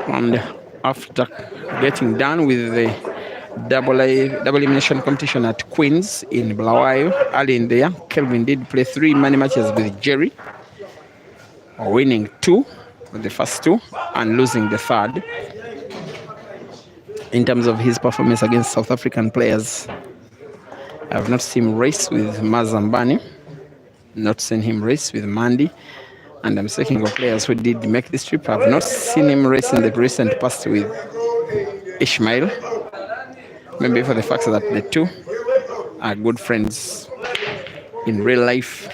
And after getting done with the double elimination competition at Queens in Bulawayo, early in there, Kelvin did play 3 money matches with Jerry, winning 2 with the first 2 and losing the third. In terms of his performance against South African players, I have not seen him race with Mazambani, not seen him race with Mandy, and I'm speaking of players who did make this trip. I have not seen him race in the recent past with Ishmael. Maybe for the fact that the two are good friends in real life.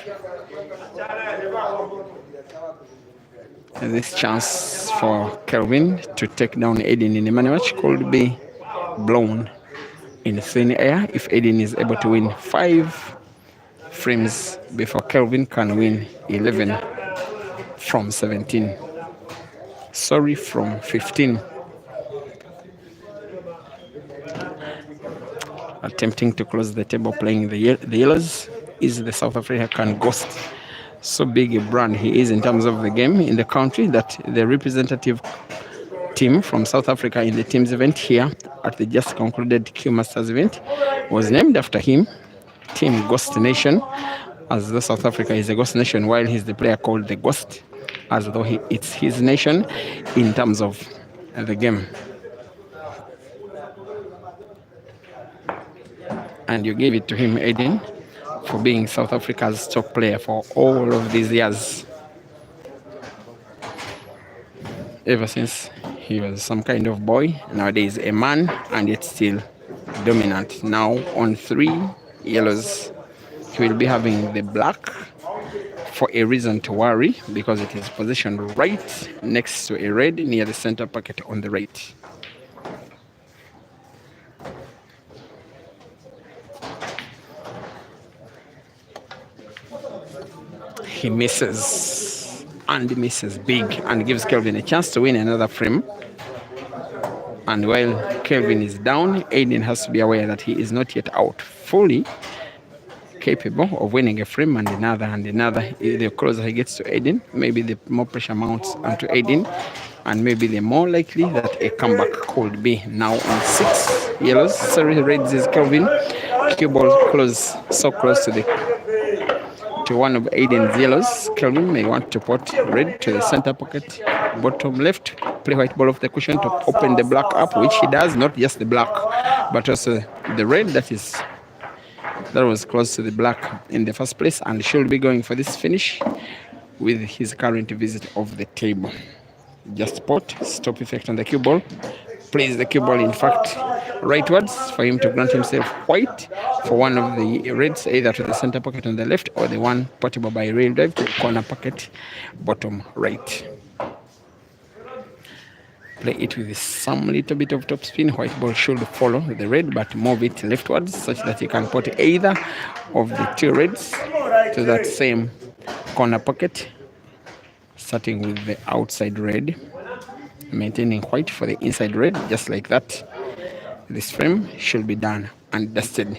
And this chance for Kelvin to take down Aiden in a money match could be blown in thin air if Aiden is able to win 5 frames before Kelvin can win 11 from 17. Sorry, from 15. Attempting to close the table playing the yellows is the South African Ghost. So big a brand he is in terms of the game in the country that the representative team from South Africa in the team's event here at the just concluded Q Masters event was named after him, Team Ghost Nation, as though South Africa is a ghost nation while he's the player called the Ghost, as though it's his nation in terms of the game. And you gave it to him, Aiden, for being South Africa's top player for all of these years. Ever since he was some kind of boy, nowadays a man, and yet still dominant. Now on 3 yellows, he will be having the black for a reason to worry, because it is positioned right next to a red near the center pocket on the right. He misses and misses big and gives Kelvin a chance to win another frame. And while Kelvin is down, Aiden has to be aware that he is not yet out fully. capable of winning a frame and another. The closer he gets to Aiden, maybe the more pressure mounts onto Aiden, and maybe the more likely that a comeback could be. Now on 6 yellows, sorry, reds is Kelvin. Cue ball close, so close to one of Aiden's yellows. Kelvin may want to put red to the center pocket, bottom left, play white ball off the cushion to open the black up, which he does, not just the black, but also the red that was close to the black in the first place, and should be going for this finish with his current visit of the table. Just pot, stop effect on the cue ball, plays the cue ball in fact rightwards for him to grant himself white for one of the reds, either to the center pocket on the left or the one portable by rail drive to the corner pocket bottom right. Play it with some little bit of top spin. White ball should follow the red, but move it leftwards such that you can put either of the two reds to that same corner pocket, starting with the outside red, maintaining white for the inside red, just like that. This frame should be done and dusted.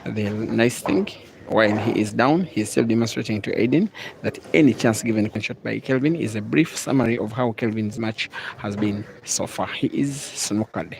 The nice thing, while he is down, he is still demonstrating to Aiden that any chance given shot by Kelvin is a brief summary of how Kelvin's match has been so far. He is snookered.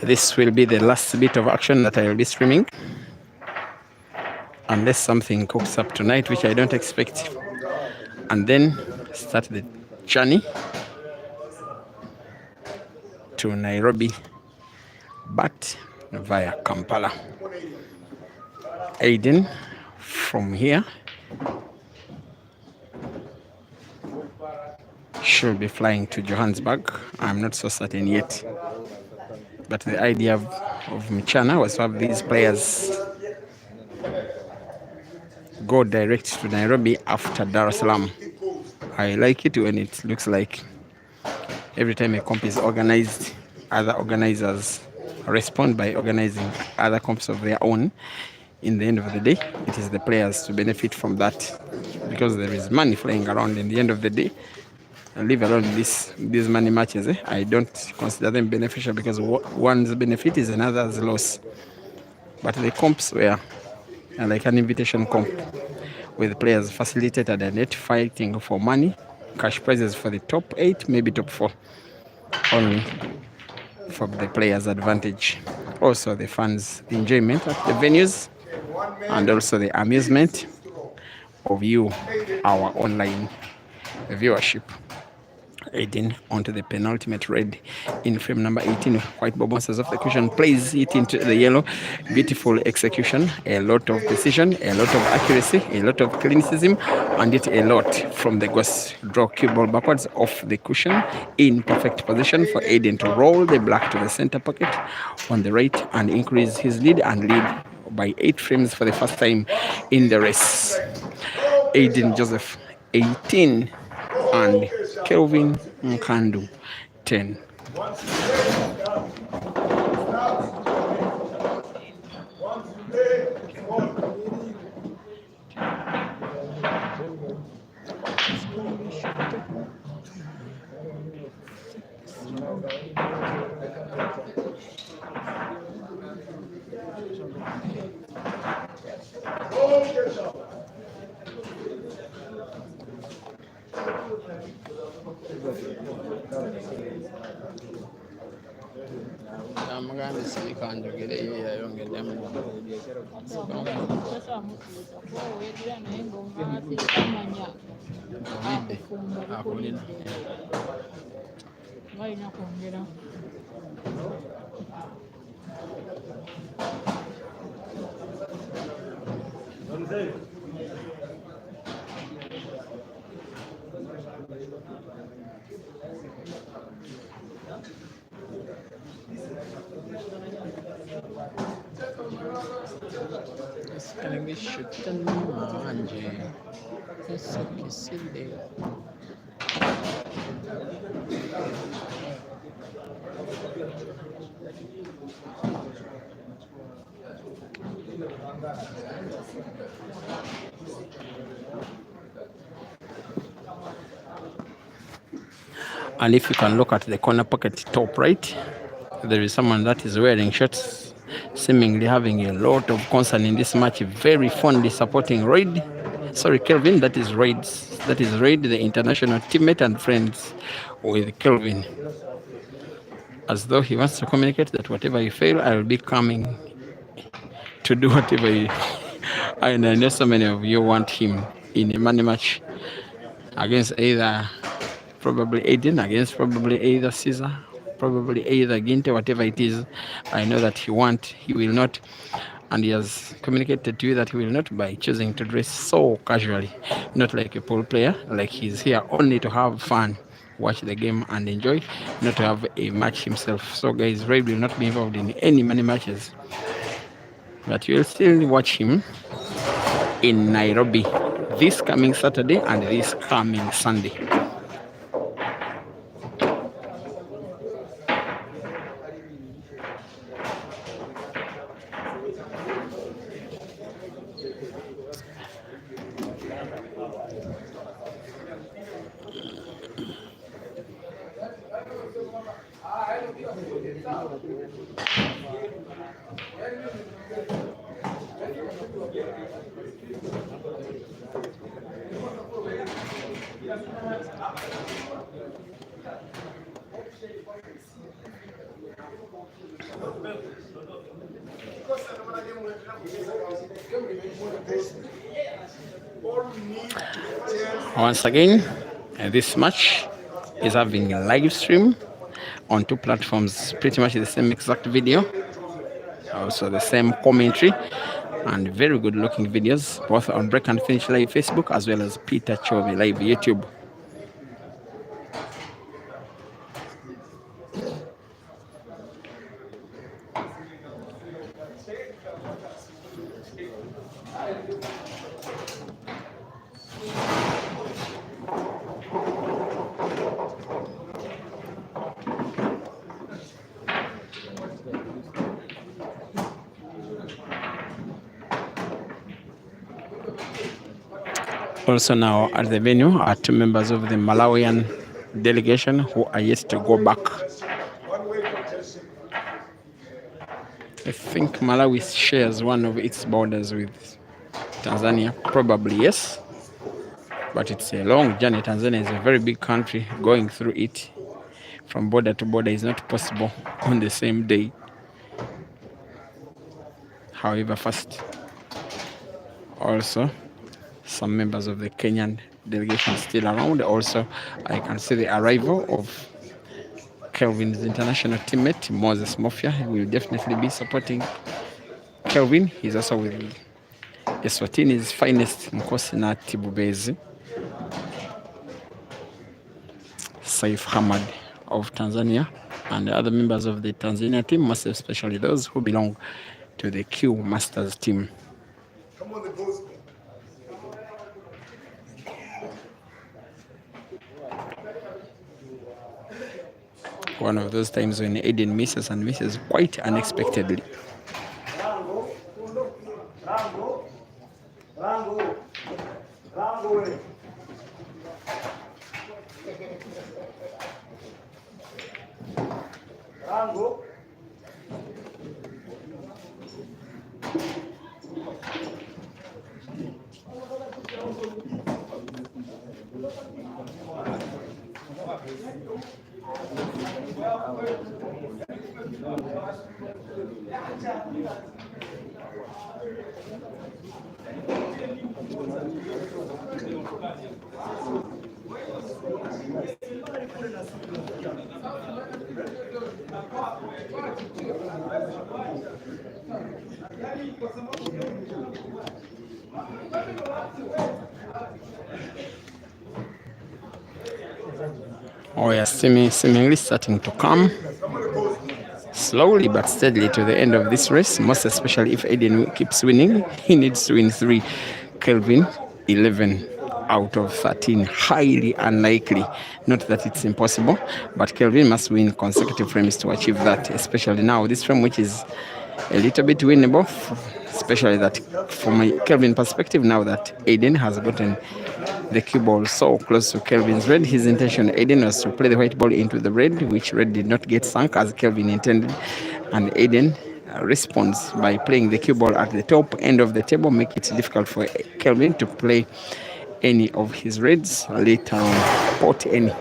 This will be the last bit of action that I will be streaming, unless something cooks up tonight, which I don't expect, and then start the journey to Nairobi, but via Kampala. Aiden from here should be flying to Johannesburg. I'm not so certain yet, but the idea of Mchana was to have these players go direct to Nairobi after Dar es Salaam. I like it when it looks like every time a comp is organized, other organizers respond by organizing other comps of their own. In the end of the day, it is the players to benefit from that, because there is money flying around in the end of the day. And leave alone these money matches, I don't consider them beneficial, because one's benefit is another's loss. But the comps were like an invitation comp, with players facilitated and net fighting for money, cash prizes for the top 8, maybe top 4, only for the players' advantage. Also the fans' enjoyment at the venues, and also the amusement of you, our online viewership. Aiden onto the penultimate red in frame number 18. White ball bounces off the cushion, plays it into the yellow. Beautiful execution, a lot of precision, a lot of accuracy, a lot of clinicism, and yet a lot from the ghost. Draw cue ball backwards off the cushion in perfect position for Aiden to roll the black to the center pocket on the right and increase his lead, and lead by 8 frames for the first time in the race. Aiden Joseph 18 and Kelvin Nkandu 10. And if you can look at the corner pocket top right, there is someone that is wearing shorts, seemingly having a lot of concern in this match, very fondly supporting Raid. Sorry, Kelvin, that is Raid, the international teammate and friends with Kelvin. As though he wants to communicate that whatever you fail, I will be coming to do whatever you... And I know so many of you want him in a money match against either probably Aiden, against probably either Caesar, probably either Ginte, whatever it is. I know that he will not, and he has communicated to you that he will not by choosing to dress so casually, not like a pool player, like he's here only to have fun, watch the game and enjoy, not to have a match himself. So guys, Ray will not be involved in any money matches, but you'll still watch him in Nairobi this coming Saturday and this coming Sunday. Once again, this match is having a live stream on two platforms, pretty much the same exact video, also the same commentary, and very good looking videos, both on Break and Finish Live Facebook as well as Peter Chovy Live YouTube. Also now at the venue are two members of the Malawian delegation who are yet to go back. I think Malawi shares one of its borders with Tanzania, probably yes, but it's a long journey. Tanzania is a very big country. Going through it from border to border is not possible on the same day, however fast. Also, some members of the Kenyan delegation still around. Also, I can see the arrival of Kelvin's international teammate, Moses Mofia. He will definitely be supporting Kelvin. He's also with Eswatini's finest, Nkosina Tibubezi, Saif Hamad of Tanzania, and the other members of the Tanzania team, most especially those who belong to the Q Masters team. Come on, the boys. One of those times when Aiden misses and misses quite unexpectedly. Oh yeah, seemingly starting to come slowly but steadily to the end of this race, most especially if Aiden keeps winning. He needs to win 3. Kelvin, 11 out of 13. Highly unlikely. Not that it's impossible, but Kelvin must win consecutive frames to achieve that, especially now. This frame, which is a little bit winnable, especially that from a Kelvin perspective, now that Aiden has gotten the cue ball so close to Kelvin's red. His intention, Aiden, was to play the white ball into the red, which red did not get sunk as Kelvin intended. And Aiden responds by playing the cue ball at the top end of the table, make it difficult for Kelvin to play any of his reds later on, pot any.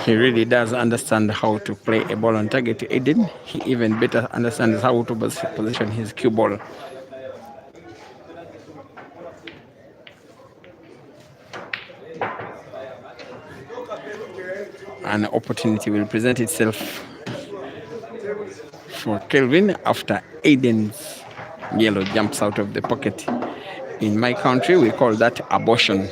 He really does understand how to play a ball on target to Aiden. He even better understands how to position his cue ball. An opportunity will present itself for Kelvin after Aiden's yellow jumps out of the pocket. In my country, we call that abortion.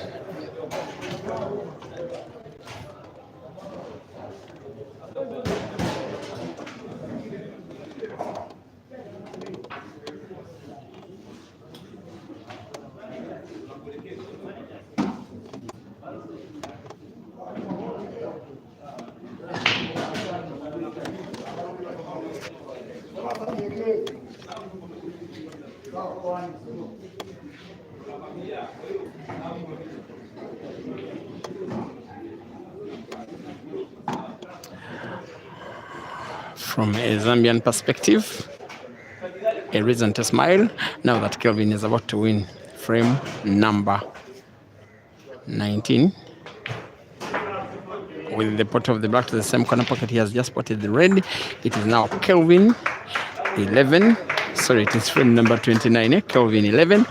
From a Zambian perspective, a reason to smile now that Kelvin is about to win frame number 19. With the pot of the black to the same corner pocket, he has just spotted the red. It is now Kelvin 11. Sorry, it is frame number 29. Kelvin 11.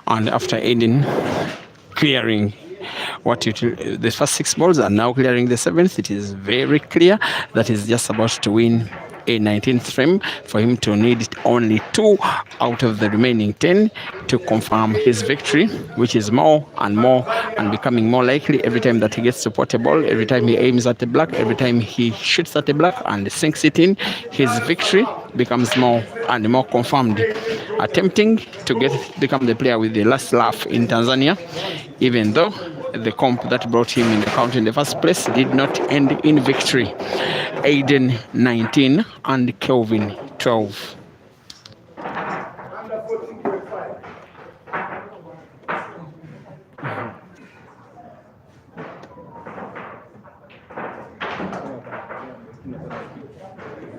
And after Aiden clearing the first 6 balls are now clearing the 7th, it is very clear that he's just about to win a 19th frame. For him to need only 2 out of the remaining 10 to confirm his victory, which is more and more and becoming more likely every time that he gets to pot a ball, every time he aims at the black, every time he shoots at the black and sinks it in. His victory becomes more and more confirmed, attempting to become the player with the last laugh in Tanzania, even though the comp that brought him in the country in the first place did not end in victory. Aiden 19 and Kelvin 12. Under 14.5.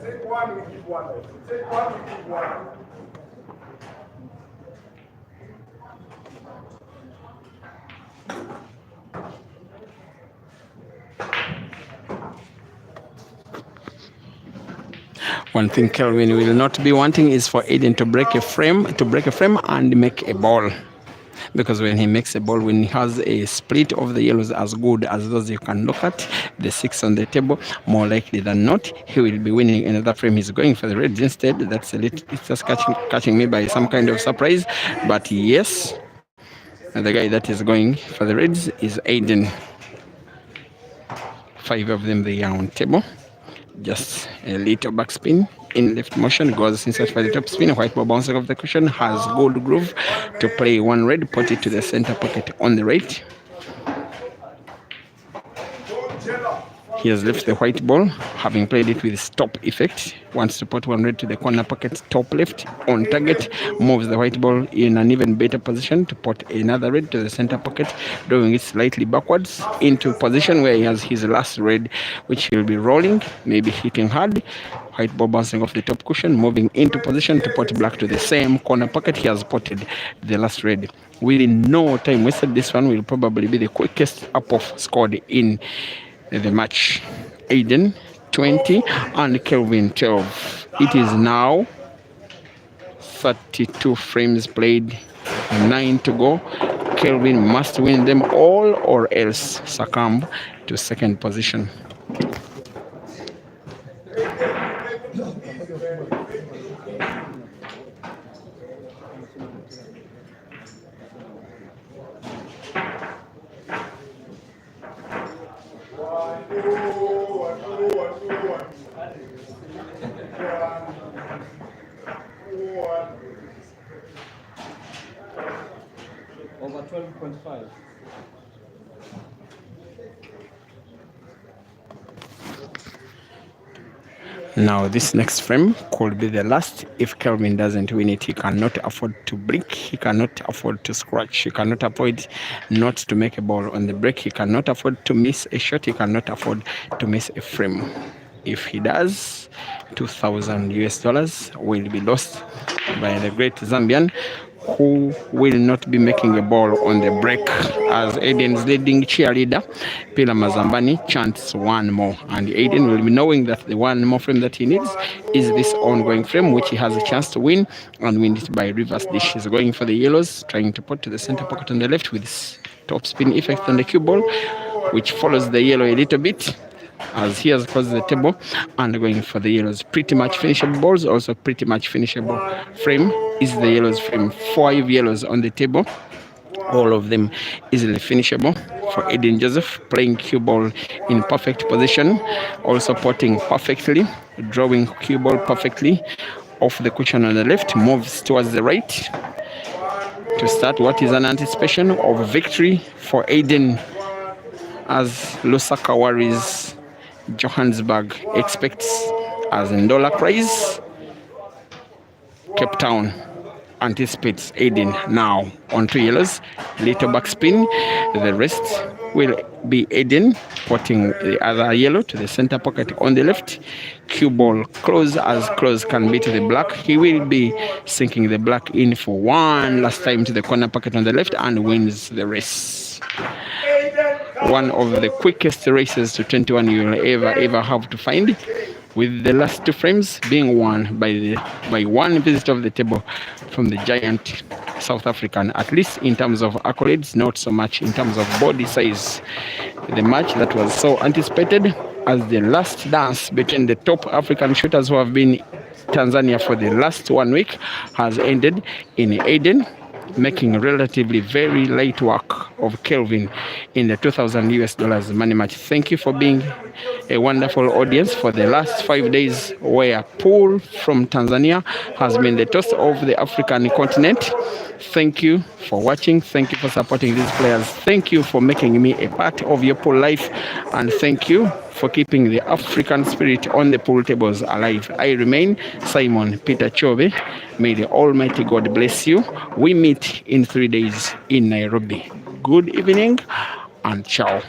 Take one, we give one. Take one, we give one. One thing Kelvin will not be wanting is for Aiden to break a frame, and make a ball. Because when he makes a ball, when he has a split of the yellows as good as those you can look at, the 6 on the table, more likely than not, he will be winning another frame. He's going for the reds instead. That's a little, it's just catching me by some kind of surprise. But yes, the guy that is going for the reds is Aiden. 5 of them they are on table. Just a little backspin in left motion, goes inside for the top spin. White ball bouncing off the cushion, has gold groove to play one red, put it to the center pocket on the right. He has left the white ball, having played it with stop effect. Wants to put one red to the corner pocket, top left, on target. Moves the white ball in an even better position to put another red to the center pocket, drawing it slightly backwards into position where he has his last red, which he'll be rolling, maybe hitting hard. White ball bouncing off the top cushion, moving into position to put black to the same corner pocket. He has potted the last red. Within no time wasted, this one will probably be the quickest up-off scored in the match. Aiden 20 and Kelvin 12. It is now 32 frames played, 9 to go. Kelvin must win them all or else succumb to second position. Over 12.5. Now this next frame could be the last. If Kelvin doesn't win it, he cannot afford to break, he cannot afford to scratch, he cannot afford not to make a ball on the break, he cannot afford to miss a shot, he cannot afford to miss a frame. If he does, $2,000 will be lost by the great Zambian, who will not be making a ball on the break, as Aiden's leading cheerleader, Pila Mazambani, chants one more. And Aiden will be knowing that the one more frame that he needs is this ongoing frame, which he has a chance to win, and win it by reverse dish. He's going for the yellows, trying to put to the center pocket on the left with this top spin effect on the cue ball, which follows the yellow a little bit, as he has crossed the table, and going for the yellows. Pretty much finishable balls, also pretty much finishable frame is the yellows frame. 5 yellows on the table, all of them easily finishable for Aiden Joseph, playing cue ball in perfect position, also potting perfectly, drawing cue ball perfectly off the cushion on the left, moves towards the right to start what is an anticipation of victory for Aiden, as Lusaka Warriors Johannesburg expects as Ndola cries. Cape Town anticipates Aiden now on 2 yellows, little backspin. The rest will be Aiden putting the other yellow to the center pocket on the left. Cue ball close as close can be to the black. He will be sinking the black in for one last time to the corner pocket on the left and wins the race. One of the quickest races to 21 you will ever have to find, with the last 2 frames being won by one visit of the table from the giant South African, at least in terms of accolades, not so much in terms of body size. The match that was so anticipated as the last dance between the top African shooters who have been Tanzania for the last 1 week has ended in Aiden making relatively very light work of Kelvin in the 2000 US dollars money match. Thank you for being a wonderful audience for the last 5 days, where pool from Tanzania has been the toast of the African continent. Thank you for watching. Thank you for supporting these players. Thank you for making me a part of your pool life. And thank you for keeping the African spirit on the pool tables alive. I remain Simon Peter Chove. May the Almighty God bless you. We meet in 3 days in Nairobi. Good evening and ciao.